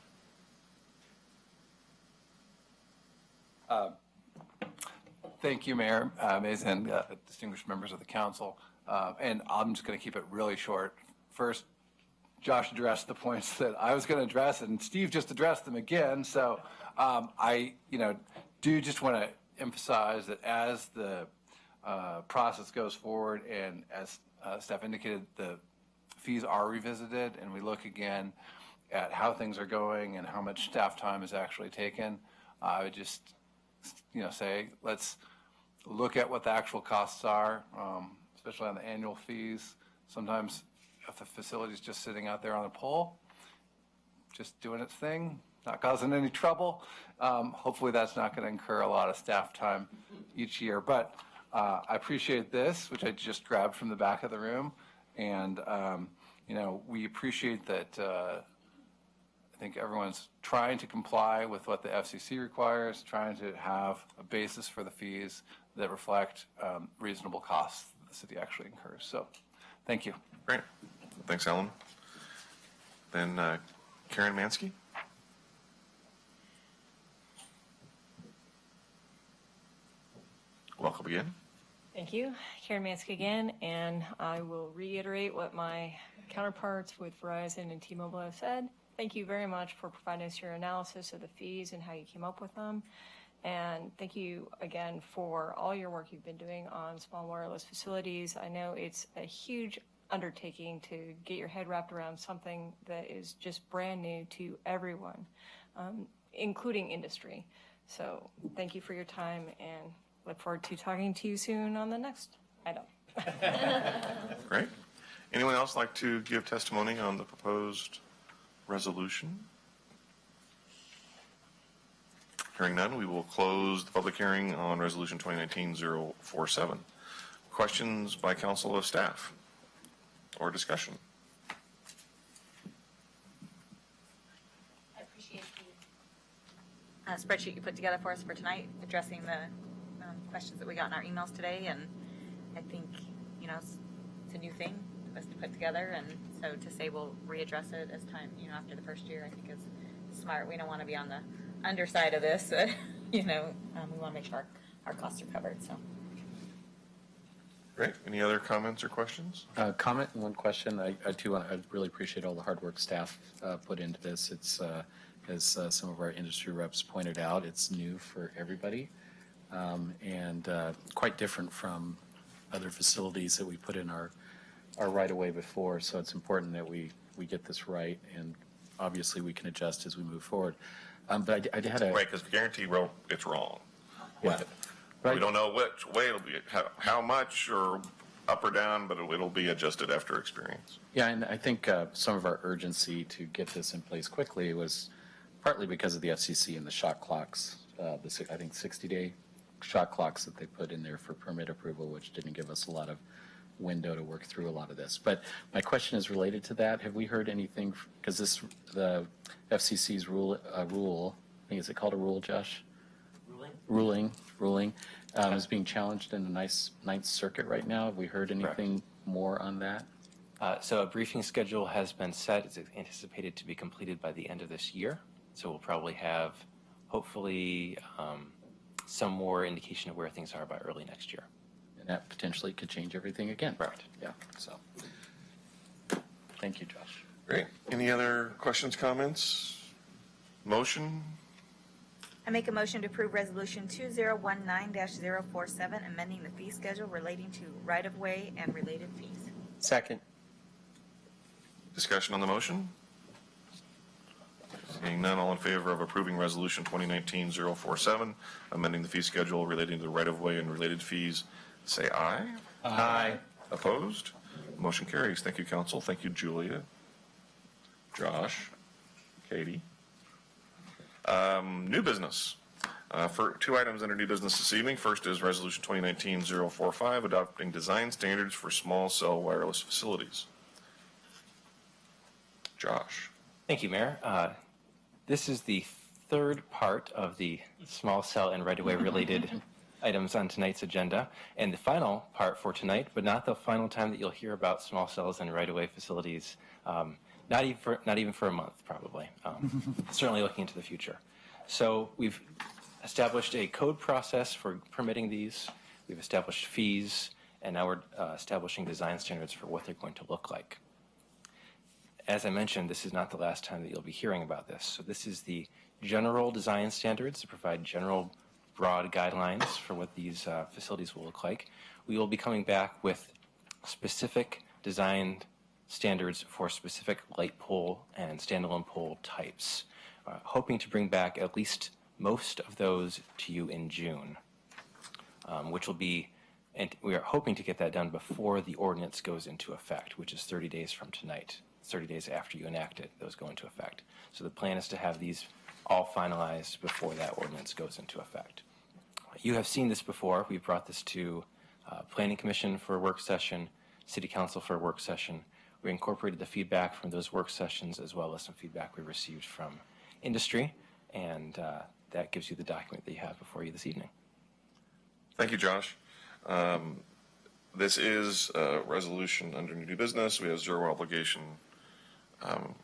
Thank you, Mayor, Mays, and distinguished members of the council. And I'm just going to keep it really short. First, Josh addressed the points that I was going to address, and Steve just addressed them again. So I, do just want to emphasize that as the process goes forward, and as staff indicated, the fees are revisited, and we look again at how things are going and how much staff time is actually taken. I would just, say let's look at what the actual costs are, especially on the annual fees. Sometimes if the facility's just sitting out there on a pole, just doing its thing, not causing any trouble, hopefully that's not going to incur a lot of staff time each year. But I appreciate this, which I just grabbed from the back of the room, and we appreciate that. I think everyone's trying to comply with what the FCC requires, trying to have a basis for the fees that reflect reasonable costs the city actually incurs. So, thank you. Great. Thanks, Alan. Then Karen Mansky. Welcome again. Thank you. Karen Mansky again, and I will reiterate what my counterparts with Verizon and T-Mobile have said. Thank you very much for providing us your analysis of the fees and how you came up with them. And thank you again for all your work you've been doing on small wireless facilities. I know it's a huge undertaking to get your head wrapped around something that is just brand new to everyone, including industry. So thank you for your time, and look forward to talking to you soon on the next item. Great. Anyone else like to give testimony on the proposed resolution? Hearing none, we will close the public hearing on Resolution 2019-047. Questions by council of staff or discussion? I appreciate the spreadsheet you put together for us for tonight, addressing the questions that we got in our emails today. And I think, it's a new thing for us to put together. And so to say we'll readdress it as time, after the first year, I think is smart. We don't want to be on the underside of this. We want to make sure our costs are covered. So. Great. Any other comments or questions? Comment and one question. I really appreciate all the hard work staff put into this. It's, as some of our industry reps pointed out, it's new for everybody, and quite different from other facilities that we put in our right-of-way before. So it's important that we get this right, and obviously we can adjust as we move forward. But I had a... Right, because the guarantee wrote it's wrong. Yeah. Right. We don't know which way it'll be, how much or up or down, but it'll be adjusted after experience. Yeah, and I think some of our urgency to get this in place quickly was partly because of the FCC and the shot clocks, I think 60-day shot clocks that they put in there for permit approval, which didn't give us a lot of window to work through a lot of this. But my question is related to that. Have we heard anything, because the FCC's rule, I think, is it called a rule, Josh? Ruling is being challenged in the Ninth Circuit right now. Have we heard anything more on that? So a briefing schedule has been set. It's anticipated to be completed by the end of this year. So we'll probably have, hopefully, some more indication of where things are by early next year. And that potentially could change everything again. Correct. Yeah. So, thank you, Josh. Great. Any other questions, comments? Motion? I make a motion to approve Resolution 2019-047, amending the fee schedule relating to right-of-way and related fees. Second. Discussion on the motion? Seeing none, all in favor of approving Resolution 2019-047, amending the fee schedule relating to the right-of-way and related fees, say aye. Aye. Opposed? Motion carries. Thank you, council. Thank you, Julia. Josh, Katie. New business. For 2 items under new business this evening. First is Resolution 2019-045, adopting design standards for small cell wireless facilities. Josh. Thank you, Mayor. This is the third part of the small cell and right-of-way related items on tonight's agenda, and the final part for tonight, but not the final time that you'll hear about small cells and right-of-way facilities, not even for a month, probably. Certainly looking into the future. So we've established a code process for permitting these. We've established fees, and now we're establishing design standards for what they're going to look like. As I mentioned, this is not the last time that you'll be hearing about this. So this is the general design standards to provide general broad guidelines for what these facilities will look like. We will be coming back with specific design standards for specific light pole and standalone pole types, hoping to bring back at least most of those to you in June, which will be, and we are hoping to get that done before the ordinance goes into effect, which is 30 days from tonight. 30 days after you enact it, those go into effect. So the plan is to have these all finalized before that ordinance goes into effect. You have seen this before. We've brought this to Planning Commission for a work session, City Council for a work session. We incorporated the feedback from those work sessions as well as some feedback we received from industry, and that gives you the document that you have before you this evening. Thank you, Josh. This is a resolution under new business. We have zero obligation in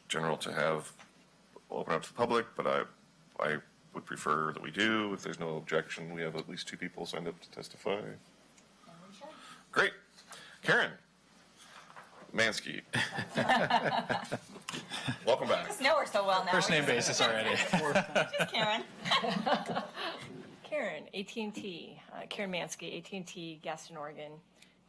general to have open up to the public, but I would prefer that we do. If there's no objection, we have at least 2 people signed up to testify. Great. Karen Mansky. Welcome back. Just know her so well now. First name basis already. Just Karen. Karen, AT&T, Karen Mansky, AT&T, Gaston, Oregon.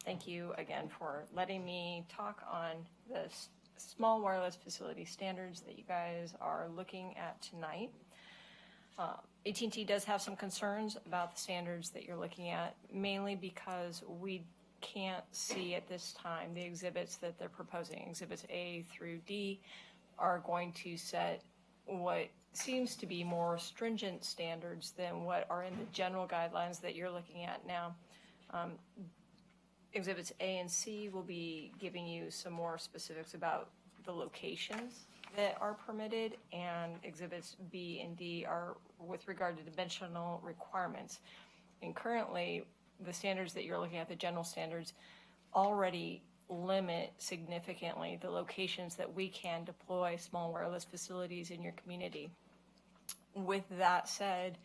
Thank you again for letting me talk on the small wireless facility standards that you guys are looking at tonight. AT&T does have some concerns about the standards that you're looking at, mainly because we can't see at this time the exhibits that they're proposing. Exhibits A through D are going to set what seems to be more stringent standards than what are in the general guidelines that you're looking at now. Exhibits A and C will be giving you some more specifics about the locations that are permitted, and exhibits B and D are with regard to dimensional requirements. And currently, the standards that you're looking at, the general standards, already limit significantly the locations that we can deploy small wireless facilities in your community. With that said,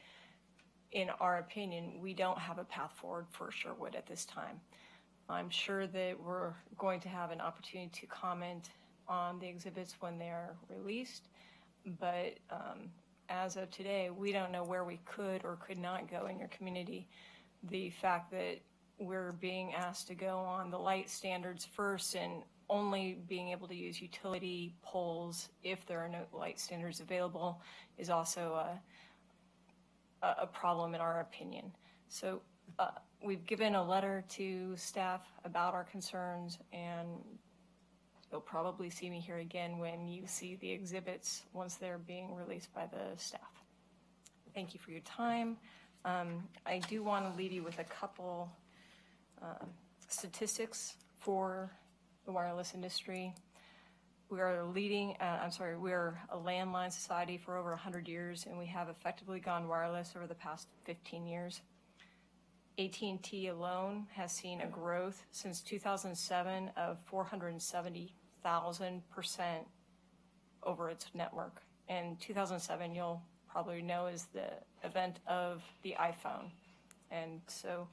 in our opinion, we don't have a path forward for Sherwood at this time. I'm sure that we're going to have an opportunity to comment on the exhibits when they're released, but as of today, we don't know where we could or could not go in your community. The fact that we're being asked to go on the light standards first and only being able to use utility poles if there are no light standards available is also a problem in our opinion. So we've given a letter to staff about our concerns, and you'll probably see me here again when you see the exhibits once they're being released by the staff. Thank you for your time. I do want to leave you with a couple statistics for the wireless industry. We are we're a landline society for over 100 years, and we have effectively gone wireless over the past 15 years. AT&T alone has seen a growth since 2007 of 470,000% over its network. And 2007, you'll probably know, is the event of the iPhone. And so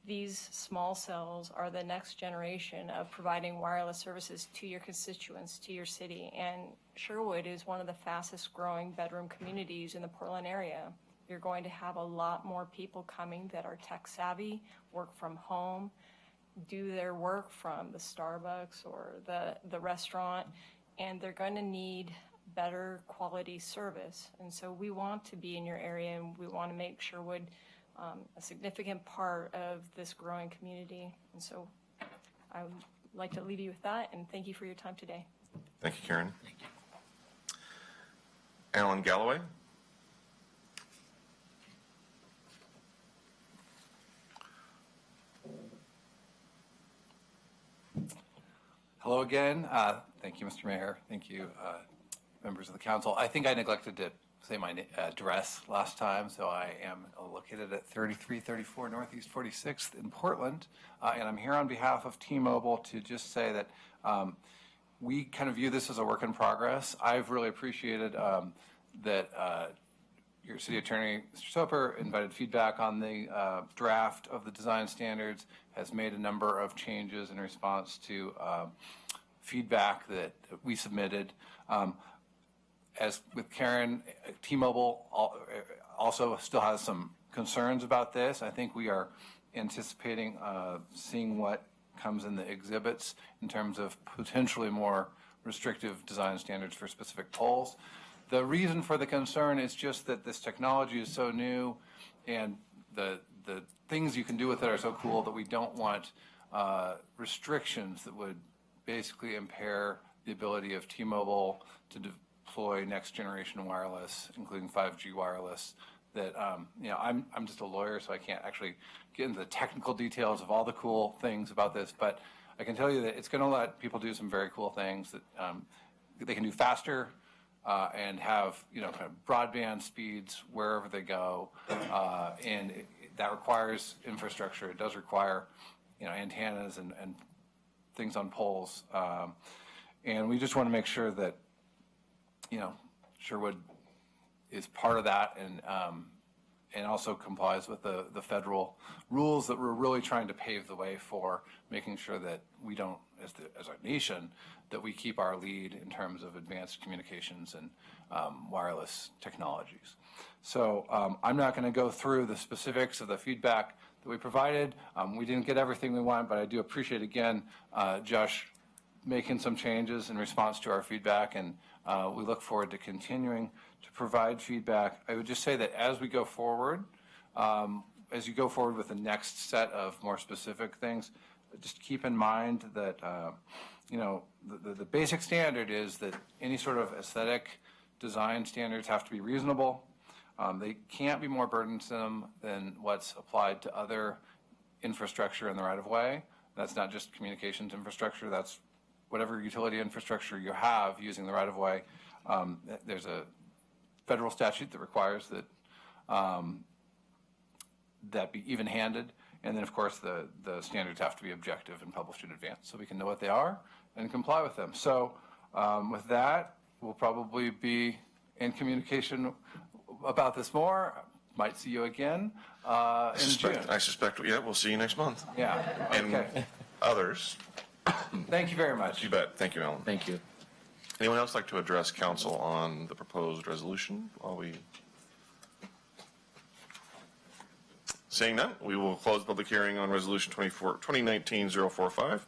These small cells are the next generation of providing wireless services to your constituents, to your city. And Sherwood is one of the fastest growing bedroom communities in the Portland area. You're going to have a lot more people coming that are tech savvy, work from home, do their work from the Starbucks or the restaurant, and they're going to need better quality service. And so we want to be in your area, and we want to make Sherwood a significant part of this growing community. And so I would like to leave you with that, and thank you for your time today. Thank you, Karen. Thank you. Alan Galloway. Hello again. Thank you, Mr. Mayor. Thank you, members of the council. I think I neglected to say my address last time, so I am located at 3334 Northeast 46th in Portland, and I'm here on behalf of T-Mobile to just say that we kind of view this as a work in progress. I've really appreciated that your city attorney, Mr. Soper, invited feedback on the draft of the design standards, has made a number of changes in response to feedback that we submitted. As with Karen, T-Mobile also still has some concerns about this. I think we are anticipating seeing what comes in the exhibits in terms of potentially more restrictive design standards for specific poles. The reason for the concern is just that this technology is so new and the things you can do with it are so cool that we don't want restrictions that would basically impair the ability of T-Mobile to deploy next generation wireless, including 5G wireless. That I'm just a lawyer, so I can't actually get into the technical details of all the cool things about this, but I can tell you that it's going to let people do some very cool things that they can do faster and have kind of broadband speeds wherever they go, and that requires infrastructure. It does require antennas and things on poles, and we just want to make sure that Sherwood is part of that and also complies with the federal rules that we're really trying to pave the way for, making sure that we don't, as a nation, that we keep our lead in terms of advanced communications and wireless technologies. So I'm not going to go through the specifics of the feedback that we provided. We didn't get everything we want, but I do appreciate, again, Josh making some changes in response to our feedback, and we look forward to continuing to provide feedback. I would just say that as we go forward, as you go forward with the next set of more specific things, just keep in mind that the basic standard is that any sort of aesthetic design standards have to be reasonable. They can't be more burdensome than what's applied to other infrastructure in the right-of-way. That's not just communications infrastructure. That's whatever utility infrastructure you have using the right-of-way. There's a federal statute that requires that that be even-handed. And then, of course, the standards have to be objective and published in advance so we can know what they are and comply with them. So with that, we'll probably be in communication about this more. Might see you again in June. I suspect, yeah, we'll see you next month. Yeah. And okay. Others. Thank you very much. You bet. Thank you, Alan. Thank you. Anyone else like to address council on the proposed resolution while we... Seeing none, we will close the public hearing on resolution 2019-045.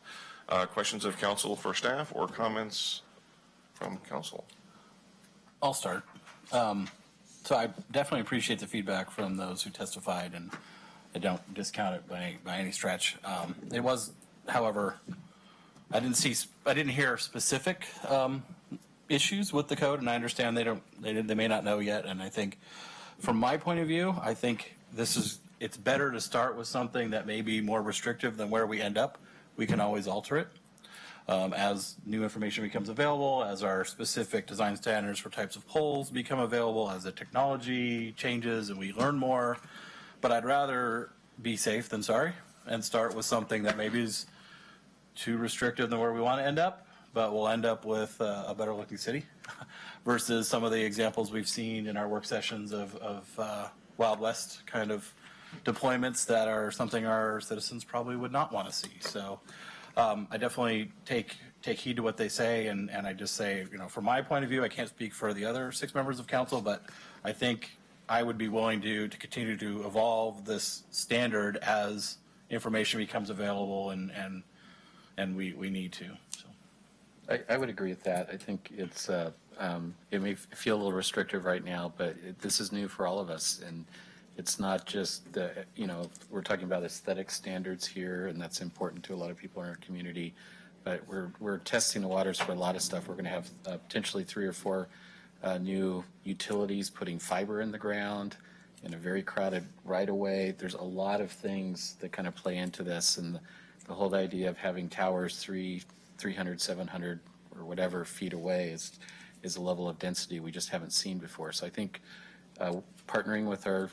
Questions of council for staff or comments from council? I'll start. So I definitely appreciate the feedback from those who testified, and I don't discount it by any stretch. It was, however, I didn't hear specific issues with the code, and I understand they may not know yet. And I think, from my point of view, I think it's better to start with something that may be more restrictive than where we end up. We can always alter it as new information becomes available, as our specific design standards for types of poles become available, as the technology changes and we learn more. But I'd rather be safe than sorry and start with something that maybe is too restrictive than where we want to end up, but we'll end up with a better looking city versus some of the examples we've seen in our work sessions of Wild West kind of deployments that are something our citizens probably would not want to see. So I definitely take heed to what they say, and I just say, from my point of view, I can't speak for the other 6 members of council, but I think I would be willing to continue to evolve this standard as information becomes available and we need to. So. I would agree with that. I think it's, it may feel a little restrictive right now, but this is new for all of us. And it's not just the, we're talking about aesthetic standards here, and that's important to a lot of people in our community. But we're testing the waters for a lot of stuff. We're going to have potentially 3 or 4 new utilities putting fiber in the ground in a very crowded right-of-way. There's a lot of things that kind of play into this, and the whole idea of having towers 300, 700, or whatever feet away is a level of density we just haven't seen before. So I think partnering with our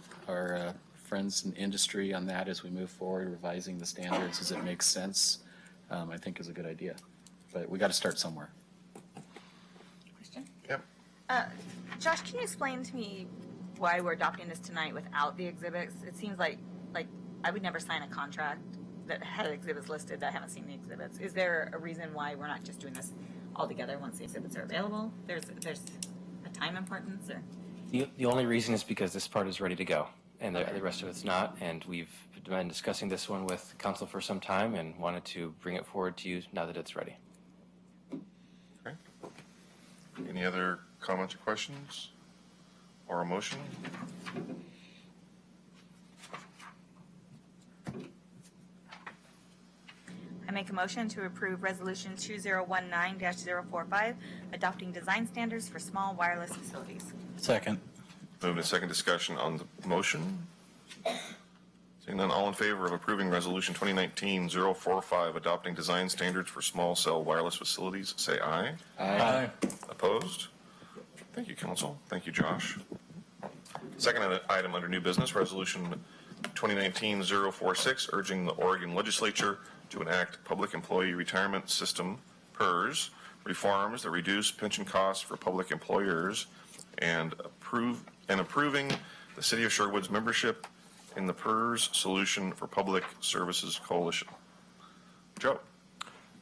friends in industry on that as we move forward, revising the standards as it makes sense, I think is a good idea. But we got to start somewhere. Question? Yep. Josh, can you explain to me why we're adopting this tonight without the exhibits? It seems like I would never sign a contract that had exhibits listed that I haven't seen the exhibits. Is there a reason why we're not just doing this all together once the exhibits are available? There's a time importance, or? The only reason is because this part is ready to go, and the rest of it's not. And we've been discussing this one with council for some time and wanted to bring it forward to you now that it's ready. Okay. Any other comments or questions or a motion? I make a motion to approve Resolution 2019-045, adopting design standards for small wireless facilities. Second. Moving to second discussion on the motion. Seeing none, all in favor of approving Resolution 2019-045, adopting design standards for small cell wireless facilities, say aye. Aye. Opposed? Thank you, council. Thank you, Josh. Second item under new business, Resolution 2019-046, urging the Oregon Legislature to enact Public Employee Retirement System, PERS, reforms that reduce pension costs for public employers and approving the City of Sherwood's membership in the PERS Solution for Public Services Coalition. Joe.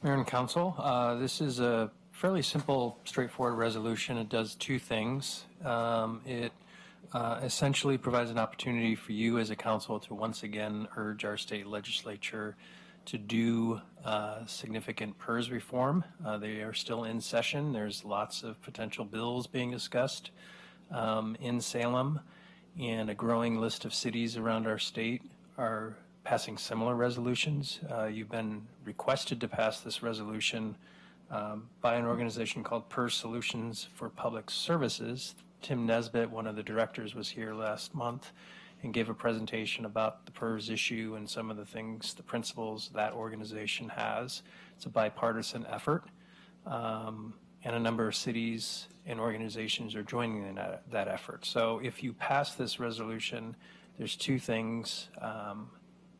Mayor and Council, this is a fairly simple, straightforward resolution. It does 2 things. It essentially provides an opportunity for you as a council to once again urge our state legislature to do significant PERS reform. They are still in session. There's lots of potential bills being discussed in Salem, and a growing list of cities around our state are passing similar resolutions. You've been requested to pass this resolution by an organization called PERS Solutions for Public Services. Tim Nesbitt, one of the directors, was here last month and gave a presentation about the PERS issue and some of the things, the principles that organization has. It's a bipartisan effort, and a number of cities and organizations are joining in that effort. So if you pass this resolution, there's 2 things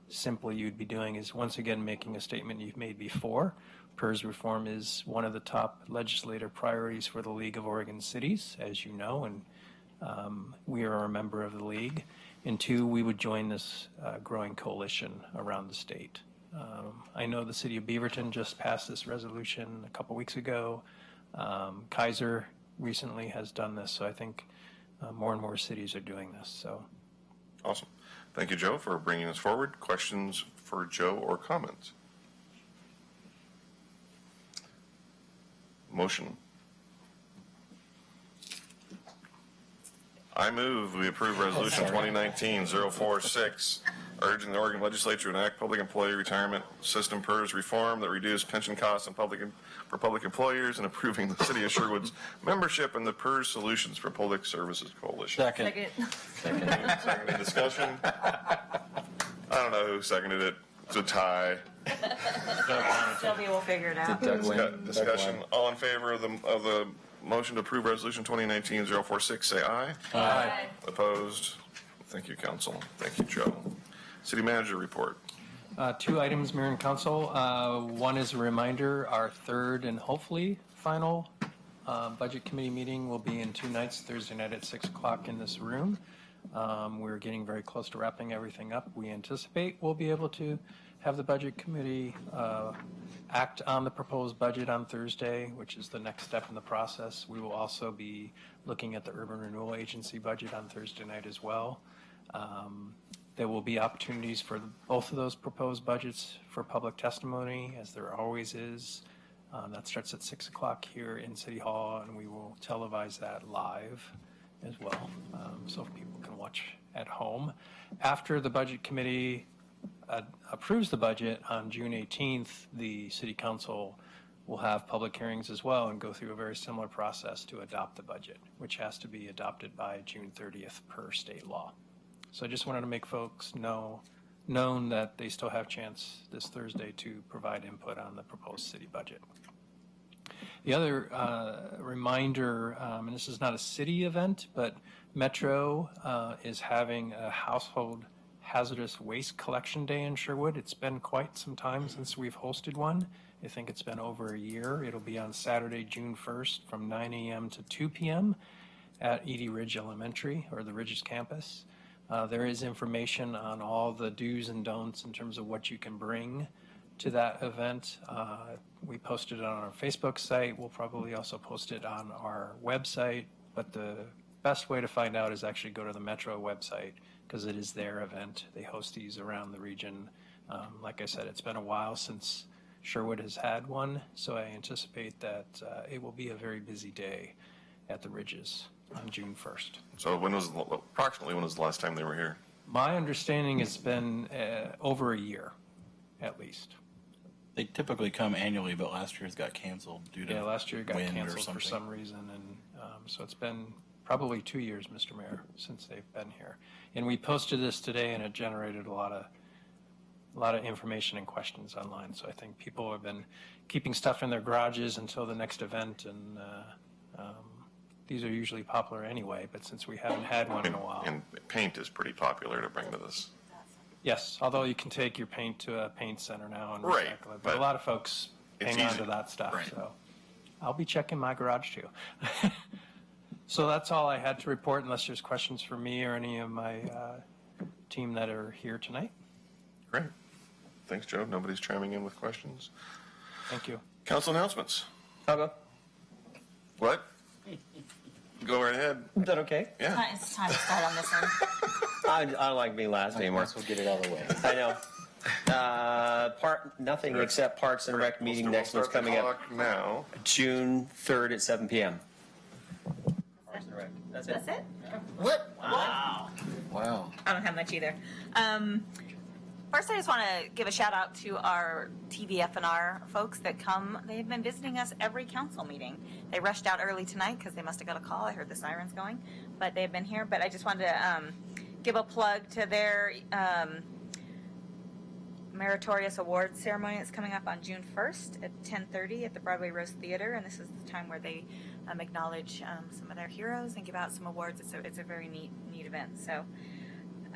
simply you'd be doing is once again making a statement you've made before. PERS reform is one of the top legislative priorities for the League of Oregon Cities, as you know, and we are a member of the League. And 2, we would join this growing coalition around the state. I know the city of Beaverton just passed this resolution a couple weeks ago. Kaiser recently has done this, so I think more and more cities are doing this. So, awesome. Thank you, Joe, for bringing this forward. Questions for Joe or comments? Motion. I move we approve Resolution 2019-046, urging the Oregon Legislature to enact Public Employee Retirement System PERS reform that reduce pension costs for public employers and approving the City of Sherwood's membership in the PERS Solutions for Public Services Coalition. Second. Seconded discussion. I don't know who seconded it. It's a tie. Shelby will figure it out. Discussion. All in favor of the motion to approve Resolution 2019-046, say aye. Aye. Opposed? Thank you, Council. Thank you, Joe. City Manager report. 2 items, Mayor and Council. One is a reminder, our 3rd and hopefully final Budget Committee meeting will be in 2 nights, Thursday night at 6 o'clock in this room. We're getting very close to wrapping everything up. We anticipate we'll be able to have the Budget Committee act on the proposed budget on Thursday, which is the next step in the process. We will also be looking at the Urban Renewal Agency budget on Thursday night as well. There will be opportunities for both of those proposed budgets for public testimony, as there always is. That starts at 6 o'clock here in City Hall, and we will televise that live as well, so people can watch at home. After the Budget Committee approves the budget on June 18th, the City Council will have public hearings as well and go through a very similar process to adopt the budget, which has to be adopted by June 30th per state law. So I just wanted to make folks known that they still have chance this Thursday to provide input on the proposed city budget. The other reminder, and this is not a city event, but Metro is having a household hazardous waste collection day in Sherwood. It's been quite some time since we've hosted one. I think it's been over a year. It'll be on Saturday, June 1st from 9 a.m. to 2 p.m. at Edie Ridge Elementary, or the Ridges campus. There is information on all the do's and don'ts in terms of what you can bring to that event. We posted it on our Facebook site. We'll probably also post it on our website, but the best way to find out is actually go to the Metro website, because it is their event. They host these around the region. Like I said, it's been a while since Sherwood has had one, so I anticipate that it will be a very busy day at the Ridges on June 1st. So approximately when was the last time they were here? My understanding it's been over a year, at least. They typically come annually, but last year's got canceled due to last year it got wind canceled or for some reason, and so it's been probably 2 years, Mr. Mayor, since they've been here. And we posted this today, and it generated a lot of information and questions online. So I think people have been keeping stuff in their garages until the next event, and these are usually popular anyway, but since we haven't had one in a while. And paint is pretty popular to bring to this. Yes, although you can take your paint to a paint center now and Right, recycle it, but a lot of folks hang on easy. to that stuff, Right. so I'll be checking my garage too. So that's all I had to report, unless there's questions for me or any of my team that are here tonight. Great. Thanks, Joe. Nobody's chiming in with questions. Thank you. Council announcements. I'll go. What? Go right ahead. Is that okay? Yeah. It's time to start on this one. I don't like being last anymore. We'll get it out of the way. I know. Nothing except Parks and Rec meeting next one's coming up now. June 3rd at 7 p.m. Parks and Rec. That's it. That's it? What? Wow. I don't have much either. First, I just want to give a shout out to our TVF&R folks that come. They've been visiting us every council meeting. They rushed out early tonight because they must have got a call. I heard the sirens going, but they've been here. But I just wanted to give a plug to their meritorious awards ceremony that's coming up on June 1st at 10:30 at the Broadway Rose Theater, and this is the time where they acknowledge some of their heroes and give out some awards. It's a very neat event. So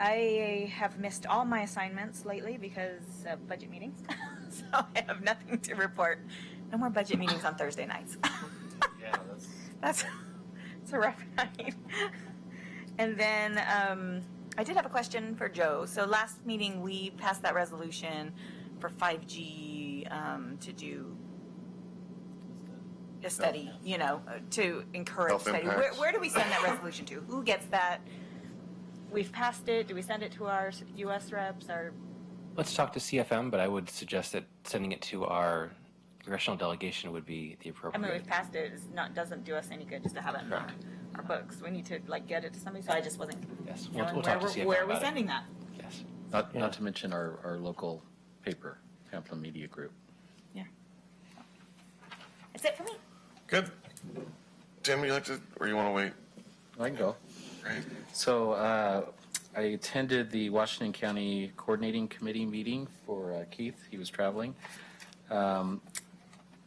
I have missed all my assignments lately because of budget meetings, so I have nothing to report. No more budget meetings on Thursday nights. Yeah, That's it's a rough night. And then I did have a question for Joe. So last meeting we passed that resolution for 5G to do a study, to encourage Health study. impacts. Where do we send that resolution to? Who gets that? We've passed it. Do we send it to our U.S. reps? Let's talk to CFM, but I would suggest that sending it to our congressional delegation would be the I appropriate. mean, we've passed it. Doesn't do us any good just to have it in our books. We need to get it to somebody. So I just wasn't. Yes, knowing we'll talk to CFM where are we about it. sending that? Yes. Not to mention our local paper, Pamplin Media Group. Yeah. That's it for me. Good. Tim, you like to, or you want to wait? I can go. Right. So I attended the Washington County Coordinating Committee meeting for Keith. He was traveling.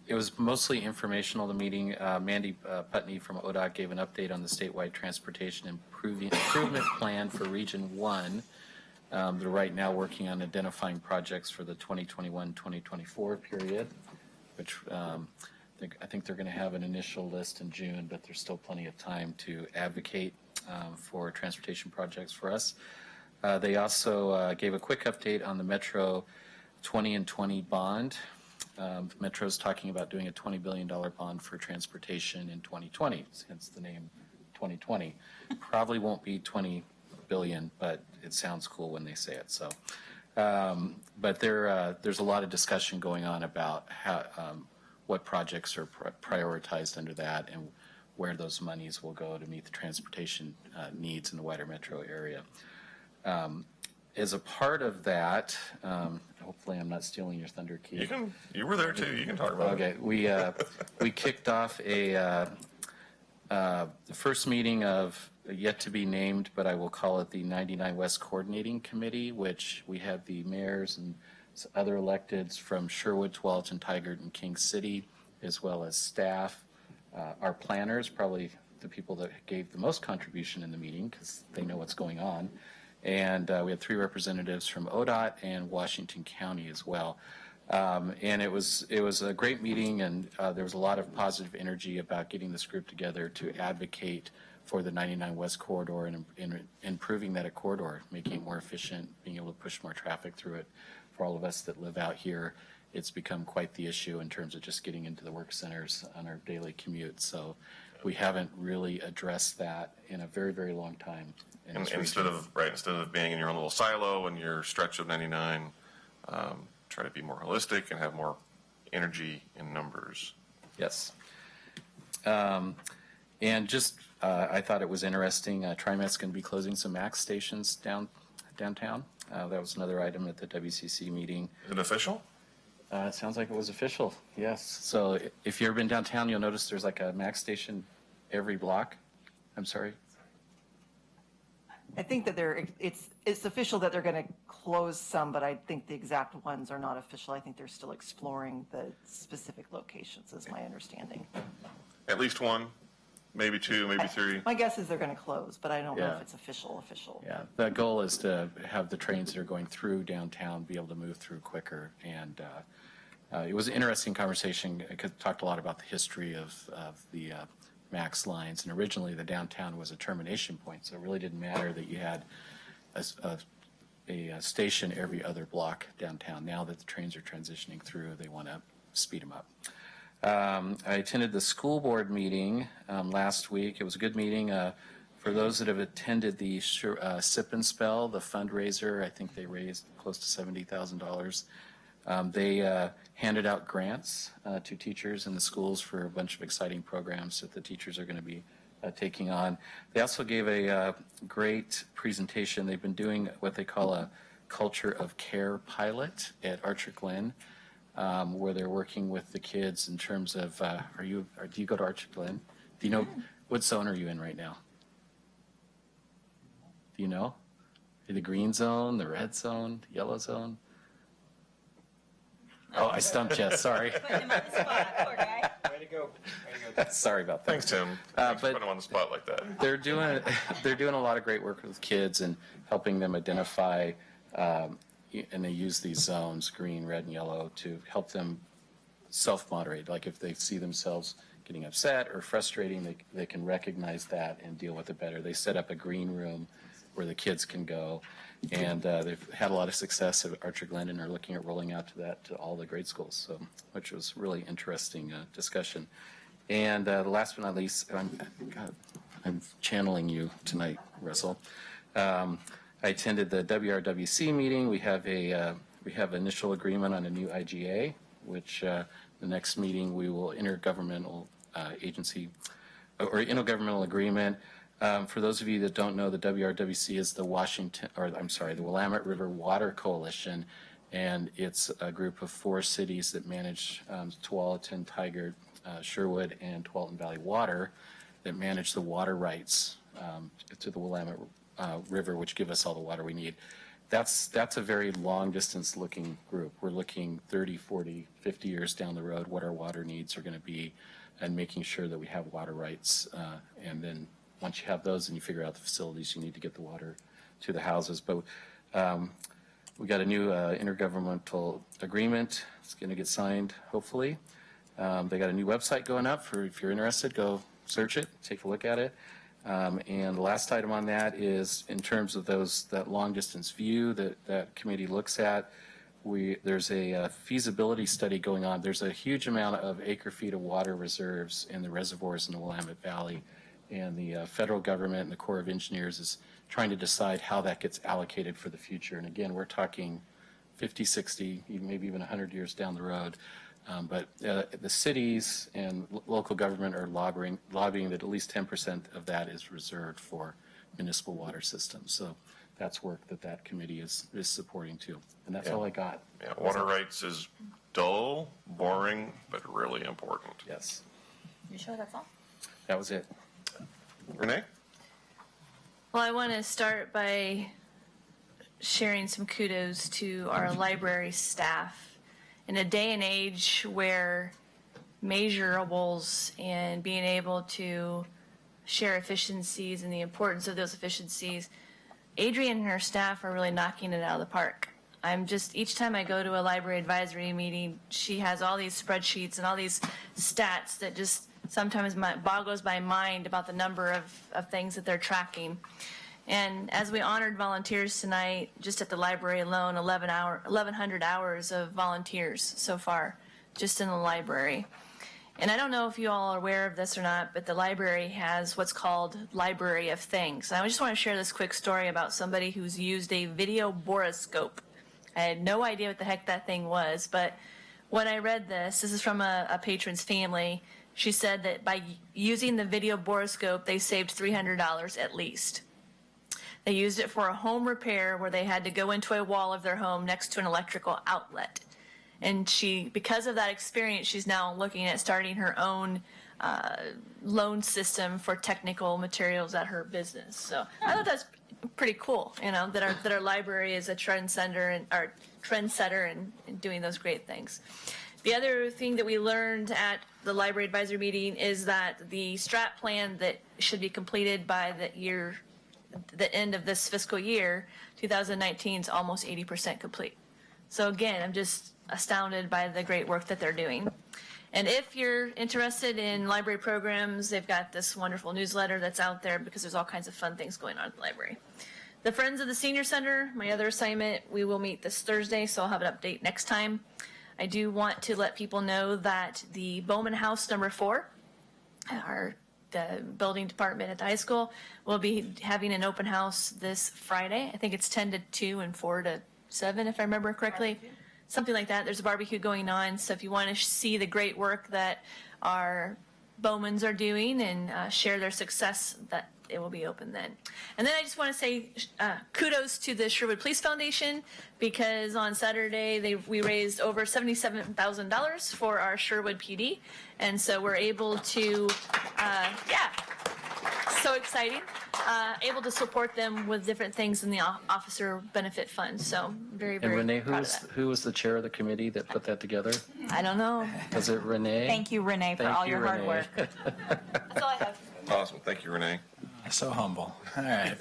It was mostly informational, the meeting. Mandy Putney from ODOT gave an update on the statewide transportation improvement plan for Region 1. They're right now working on identifying projects for the 2021-2024 period, which I think they're going to have an initial list in June, but there's still plenty of time to advocate for transportation projects for us. They also gave a quick update on the Metro 20 and 20 bond. Metro's talking about doing a $20 billion bond for transportation in 2020, hence the name 2020. Probably won't be 20 billion, but it sounds cool when they say it. So, but there's a lot of discussion going on about how, what projects are prioritized under that and where those monies will go to meet the transportation needs in the wider metro area. As a part of that, hopefully I'm not stealing your thunder, Keith. You were there too. You can talk about it. Okay, we kicked off the first meeting of yet to be named, but I will call it the 99 West Coordinating Committee, which we had the mayors and other electeds from Sherwood, Tualatin, Tigard, and King City, as well as staff. Our planners, probably the people that gave the most contribution in the meeting because they know what's going on. And we had 3 representatives from ODOT and Washington County as well. And it was a great meeting, and there was a lot of positive energy about getting this group together to advocate for the 99 West corridor and improving that corridor, making it more efficient, being able to push more traffic through it. For all of us that live out here, it's become quite the issue in terms of just getting into the work centers on our daily commute. So we haven't really addressed that in a very, very long time. And instead of being in your own little silo and your stretch of 99, try to be more holistic and have more energy in numbers. Yes. And just, I thought it was interesting, TriMet's going to be closing some MAX stations downtown. That was another item at the WCC meeting. Is it official? It sounds like it was official, yes. So if you've ever been downtown, you'll notice there's like a MAX station every block. I'm sorry. I think that it's official that they're going to close some, but I think the exact ones are not official. I think they're still exploring the specific locations, is my understanding. At least 1, maybe 2, maybe 3. My guess is they're going to close, but I don't know Yeah. if it's official. Yeah, the goal is to have the trains that are going through downtown be able to move through quicker. And it was an interesting conversation. I talked a lot about the history of the MAX lines, and originally the downtown was a termination point, so it really didn't matter that you had a station every other block downtown. Now that the trains are transitioning through, they want to speed them up. I attended the school board meeting last week. It was a good meeting. For those that have attended the Sip and Spell, the fundraiser, I think they raised close to $70,000. They handed out grants to teachers in the schools for a bunch of exciting programs that the teachers are going to be taking on. They also gave a great presentation. They've been doing what they call a Culture of Care pilot at Archer Glen, where they're working with the kids in terms of, do you go to Archer Glen? Do you know, what zone are you in right now? Do you know? The green zone, the red zone, the yellow zone? Oh, I stumped you, sorry. Putting him on the spot, poor guy. Way to go. Sorry about that. Thanks, Tim. Thanks for putting them on the spot like that. They're doing a lot of great work with kids and helping them identify, and they use these zones, green, red, and yellow, to help them self-moderate. Like if they see themselves getting upset or frustrating, they can recognize that and deal with it better. They set up a green room where the kids can go, and they've had a lot of success at Archer Glen and are looking at rolling out to all the grade schools, so which was really interesting discussion. And the last but not least, I'm channeling you tonight, Russell. I attended the WRWC meeting. We have initial agreement on a new IGA, which the next meeting we will intergovernmental agency or intergovernmental agreement. For those of you that don't know, the WRWC is the Willamette River Water Coalition, and it's a group of 4 cities that manage Tualatin, Tigard, Sherwood, and Tualatin Valley Water that manage the water rights to the Willamette River, which give us all the water we need. That's a very long distance looking group. We're looking 30, 40, 50 years down the road, what our water needs are going to be, and making sure that we have water rights, and then once you have those and you figure out the facilities, you need to get the water to the houses. But we got a new intergovernmental agreement. It's going to get signed, hopefully. They got a new website going up for if you're interested, go search it, take a look at it. And the last item on that is in terms of that long distance view that committee looks at. There's a feasibility study going on. There's a huge amount of acre feet of water reserves in the reservoirs in the Willamette Valley, and the federal government and the Corps of Engineers is trying to decide how that gets allocated for the future. And again, we're talking 50, 60, maybe even 100 years down the road. But the cities and local government are lobbying that at least 10% of that is reserved for municipal water systems. So that's work that committee is supporting too. And that's all I got. Yeah, water rights is dull, boring, but really important. Yes. You sure that's all? That was it. Renee? Well, I want to start by sharing some kudos to our library staff. In a day and age where measurables and being able to share efficiencies and the importance of those efficiencies, Adrienne and her staff are really knocking it out of the park. Each time I go to a library advisory meeting, she has all these spreadsheets and all these stats that just sometimes boggles my mind about the number of things that they're tracking. And as we honored volunteers tonight, just at the library alone, 1,100 hours of volunteers so far, just in the library. And I don't know if you all are aware of this or not, but the library has what's called Library of Things. And I just want to share this quick story about somebody who's used a video borescope. I had no idea what the heck that thing was, but when I read this is from a patron's family. She said that by using the video borescope, they saved $300 at least. They used it for a home repair where they had to go into a wall of their home next to an electrical outlet. And because of that experience, she's now looking at starting her own loan system for technical materials at her business. So I thought that's pretty cool, that our library is a trendsetter and doing those great things. The other thing that we learned at the library advisory meeting is that the strat plan that should be completed by the end of this fiscal year, 2019, is almost 80% complete. So again, I'm just astounded by the great work that they're doing. And if you're interested in library programs, they've got this wonderful newsletter that's out there because there's all kinds of fun things going on at the library. The Friends of the Senior Center, my other assignment, we will meet this Thursday, so I'll have an update next time. I do want to let people know that the Bowman House number 4, the building department at the high school, will be having an open house this Friday. I think it's 10 to 2 and 4 to 7, if I remember correctly. Something like that. There's a barbecue going on, so if you want to see the great work that our Bowmans are doing and share their success, that it will be open then. And then I just want to say kudos to the Sherwood Police Foundation, because on Saturday we raised over $77,000 for our Sherwood PD, and so we're able to, so exciting, able to support them with different things in the officer benefit fund. So very, very And Renee, proud of that. who was the chair of the committee that put that together? I don't know. Was it Renee? Thank you, Renee, for all your hard work. That's all I have. Awesome. Thank you, Renee. So humble. All right.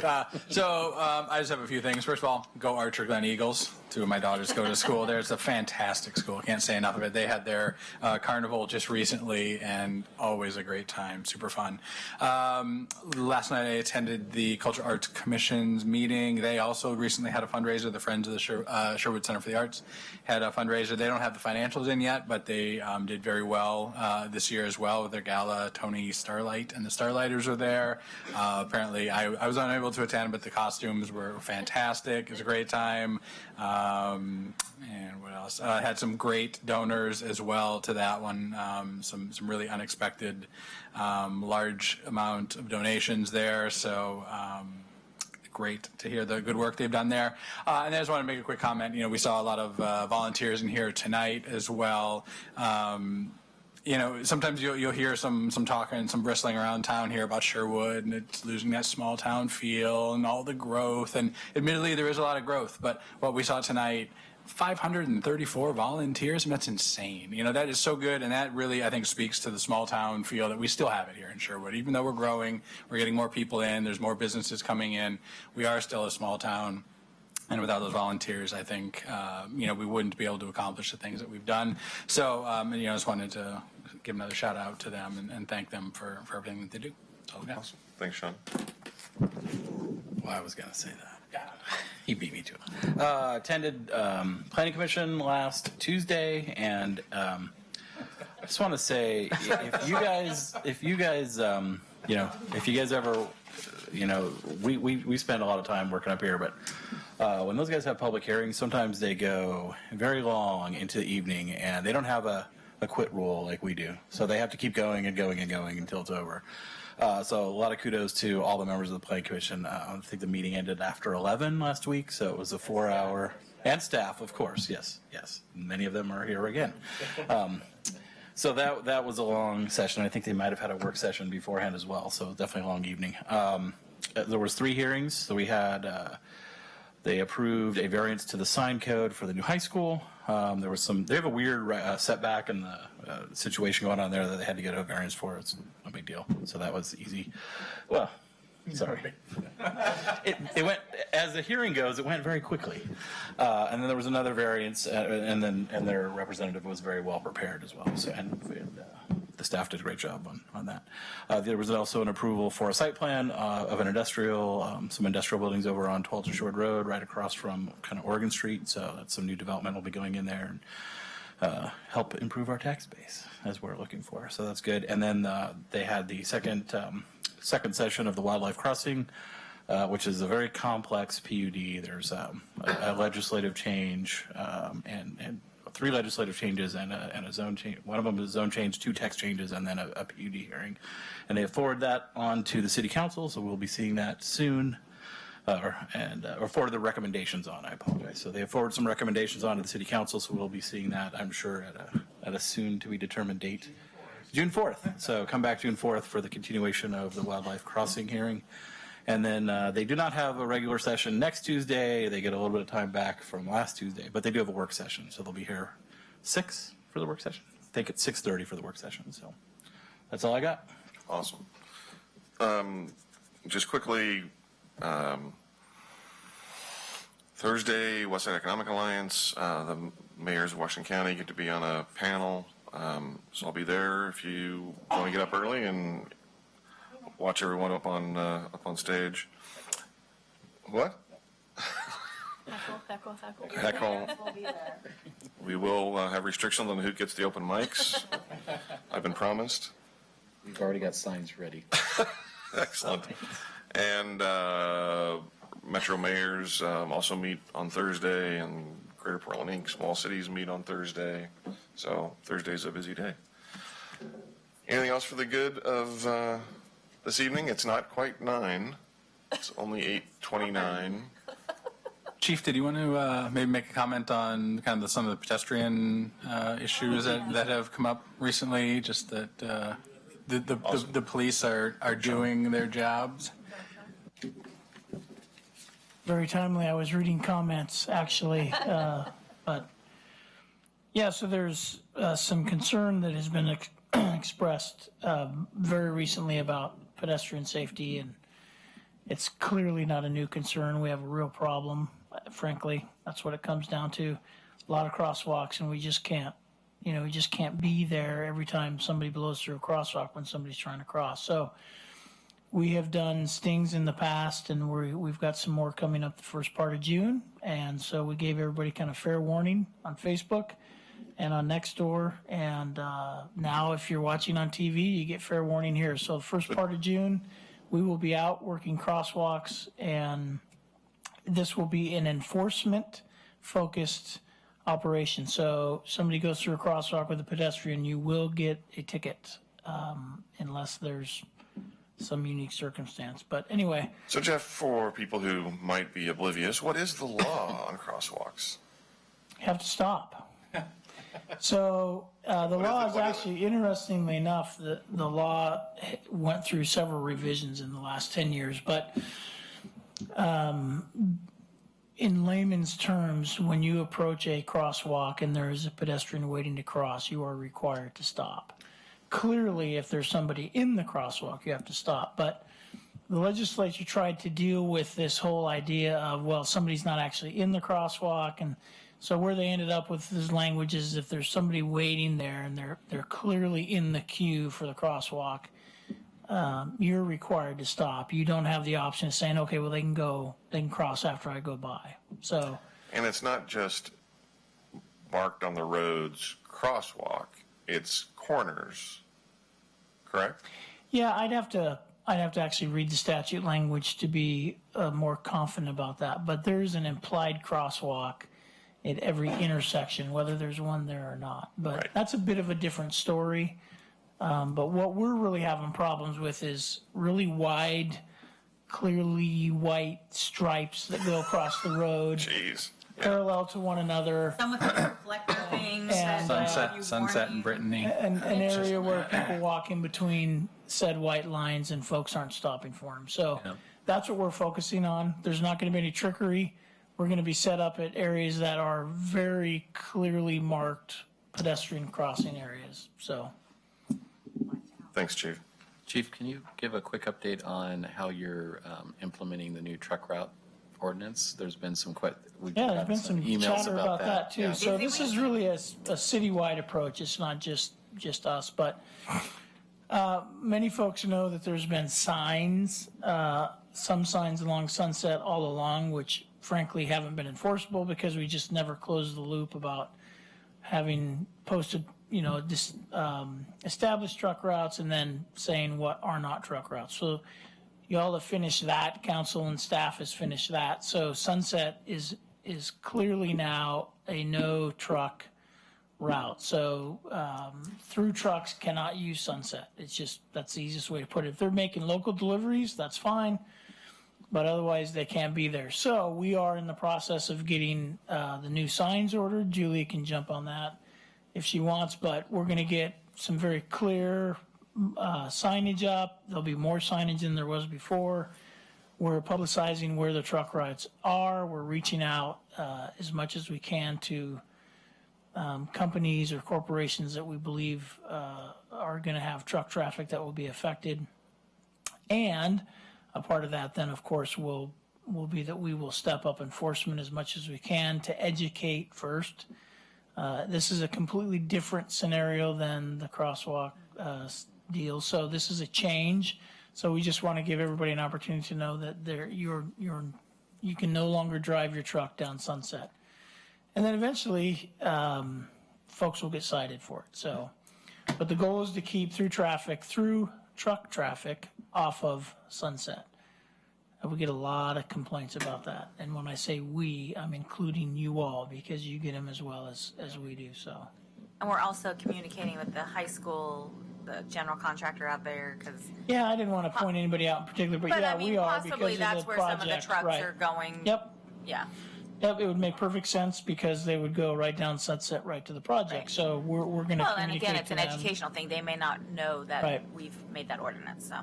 So I just have a few things. First of all, go Archer Glen Eagles. Two of my daughters go to school there. It's a fantastic school. Can't say enough of it. They had their carnival just recently, and always a great time. Super fun. Last night I attended the Cultural Arts Commission's meeting. They also recently had a fundraiser. The Friends of the Sherwood Center for the Arts had a fundraiser. They don't have the financials in yet, but they did very well this year as well with their gala. Tony Starlight and the Starlighters were there. Apparently, I was unable to attend, but the costumes were fantastic. It was a great time. And what else? I had some great donors as well to that one. Some really unexpected large amount of donations there. So great to hear the good work they've done there. And I just want to make a quick comment. We saw a lot of volunteers in here tonight as well. Sometimes you'll hear some talk and some bristling around town here about Sherwood, and it's losing that small town feel and all the growth. And admittedly, there is a lot of growth, but what we saw tonight, 534 volunteers, and that's insane. That is so good, and that really, I think, speaks to the small town feel that we still have it here in Sherwood. Even though we're growing, we're getting more people in, there's more businesses coming in, we are still a small town. And without those volunteers, I think, we wouldn't be able to accomplish the things that we've done. So, I just wanted to give another shout out to them and thank them for everything that they do. Okay. Awesome. Thanks, Sean. Well, I was going to say that. He beat me to it. Attended Planning Commission last Tuesday, and I just want to say, if you guys, ever, we spend a lot of time working up here, but when those guys have public hearings, sometimes they go very long into the evening, and they don't have a quit rule like we do. So they have to keep going and going and going until it's over. So a lot of kudos to all the members of the Planning Commission. I think the meeting ended after 11 last week, so it was a 4-hour, and staff, of course, yes. Many of them are here again. So that was a long session. I think they might have had a work session beforehand as well, so definitely a long evening. There was 3 hearings. So we had, they approved a variance to the sign code for the new high school. There was they have a weird setback in the situation going on there that they had to get a variance for. It's no big deal. So that was easy. Well, sorry. It went, as the hearing goes, it went very quickly. And then there was another variance, and their representative was very well prepared as well. So, and the staff did a great job on that. There was also an approval for a site plan of an some industrial buildings over on 12th and Sherwood Road, right across from kind of Oregon Street. So that's some new development will be going in there and help improve our tax base, as we're looking for. So that's good. And then they had the second session of the Wildlife Crossing, which is a very complex PUD. There's a legislative change and 3 legislative changes and a zone change. One of them is a zone change, 2 text changes, and then a PUD hearing. And they forwarded that on to the City Council, so we'll be seeing that soon. Or forwarded the recommendations on, I apologize. So they have forwarded some recommendations on to the City Council, so we'll be seeing that, I'm sure, at a soon-to-be-determined date. June 4th. So come back June 4th for the continuation of the Wildlife Crossing hearing. And then they do not have a regular session next Tuesday. They get a little bit of time back from last Tuesday, but they do have a work session. So they'll be here 6 for the work session. I think it's 6:30 for the work session. So that's all I got. Awesome. Just quickly, Thursday, Westside Economic Alliance, the mayors of Washington County get to be on a panel. So I'll be there if you want to get up early and watch everyone up on stage. What? Heckle. We will have restrictions on who gets the open mics. I've been promised. We've already got signs ready. Excellent. And Metro mayors also meet on Thursday, and Greater Portland Inc. small cities meet on Thursday. So Thursday's a busy day. Anything else for the good of this evening? It's not quite 9. It's only 8:29. Chief, did you want to maybe make a comment on kind of some of the pedestrian issues that have come up recently? Just that the police are doing their jobs? Very timely. I was reading comments, actually. But, yeah, so there's some concern that has been expressed very recently about pedestrian safety, and it's clearly not a new concern. We have a real problem, frankly. That's what it comes down to. A lot of crosswalks, and we just can't be there every time somebody blows through a crosswalk when somebody's trying to cross. So we have done stings in the past, and we've got some more coming up the first part of June. And so we gave everybody kind of fair warning on Facebook and on Nextdoor. And now if you're watching on TV, you get fair warning here. So the first part of June, we will be out working crosswalks, and this will be an enforcement-focused operation. So somebody goes through a crosswalk with a pedestrian, you will get a ticket unless there's some unique circumstance. But anyway. So Jeff, for people who might be oblivious, what is the law on crosswalks? You have to stop. So the law is actually, interestingly enough, the law went through several revisions in the last 10 years. But in layman's terms, when you approach a crosswalk and there is a pedestrian waiting to cross, you are required to stop. Clearly, if there's somebody in the crosswalk, you have to stop. But the legislature tried to deal with this whole idea of, well, somebody's not actually in the crosswalk. And so where they ended up with this language is if there's somebody waiting there and they're clearly in the queue for the crosswalk, you're required to stop. You don't have the option of saying, okay, well, they can cross after I go by. So. And it's not just marked on the roads crosswalk, it's corners, correct? Yeah, I'd have to actually read the statute language to be more confident about that. But there's an implied crosswalk at every intersection, whether there's one there or not. But that's a bit of a different story. But what we're really having problems with is really wide, clearly white stripes that go across the road. Jeez. Parallel to one another. Some with the reflector things. And, Sunset and Brittany. An area where people walk in between said white lines and folks aren't stopping for them. So that's what we're focusing on. There's not going to be any trickery. We're going to be set up at areas that are very clearly marked pedestrian crossing areas. So. Thanks, Chief. Chief, can you give a quick update on how you're implementing the new truck route ordinance? There's been some there's been some emails chatter about that too. Yeah. So this is really a citywide approach. It's not just us, but many folks know that there's been signs, some signs along Sunset all along, which frankly haven't been enforceable because we just never closed the loop about having posted, established truck routes and then saying what are not truck routes. So y'all have finished that. Council and staff has finished that. So Sunset is clearly now a no truck route. So through trucks cannot use Sunset. That's the easiest way to put it. If they're making local deliveries, that's fine, but otherwise they can't be there. So we are in the process of getting the new signs ordered. Julie can jump on that if she wants, but we're going to get some very clear signage up. There'll be more signage than there was before. We're publicizing where the truck routes are. We're reaching out as much as we can to companies or corporations that we believe are going to have truck traffic that will be affected. And a part of that then, of course, will be that we will step up enforcement as much as we can to educate first. This is a completely different scenario than the crosswalk deal. So this is a change. So we just want to give everybody an opportunity to know that you can no longer drive your truck down Sunset. And then eventually, folks will get cited for it. So, but the goal is to keep through truck traffic off of Sunset. And we get a lot of complaints about that. And when I say we, I'm including you all because you get them as well as we do. So. And we're also communicating with the high school, the general contractor out there, because. Yeah, I didn't want to point anybody out in particular, but yeah, we are because of the project. Possibly that's where some of the trucks are going. Yep. Yeah. Yep, it would make perfect sense because they would go right down Sunset right to the project. Right. So we're going to communicate. Well, and again, it's an educational thing. They may not know that we've made that ordinance. So.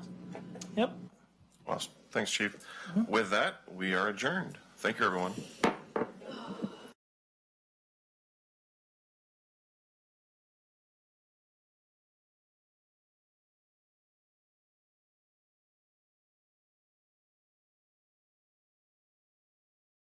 Yep. Awesome. Thanks, Chief. With that, we are adjourned. Thank you, everyone.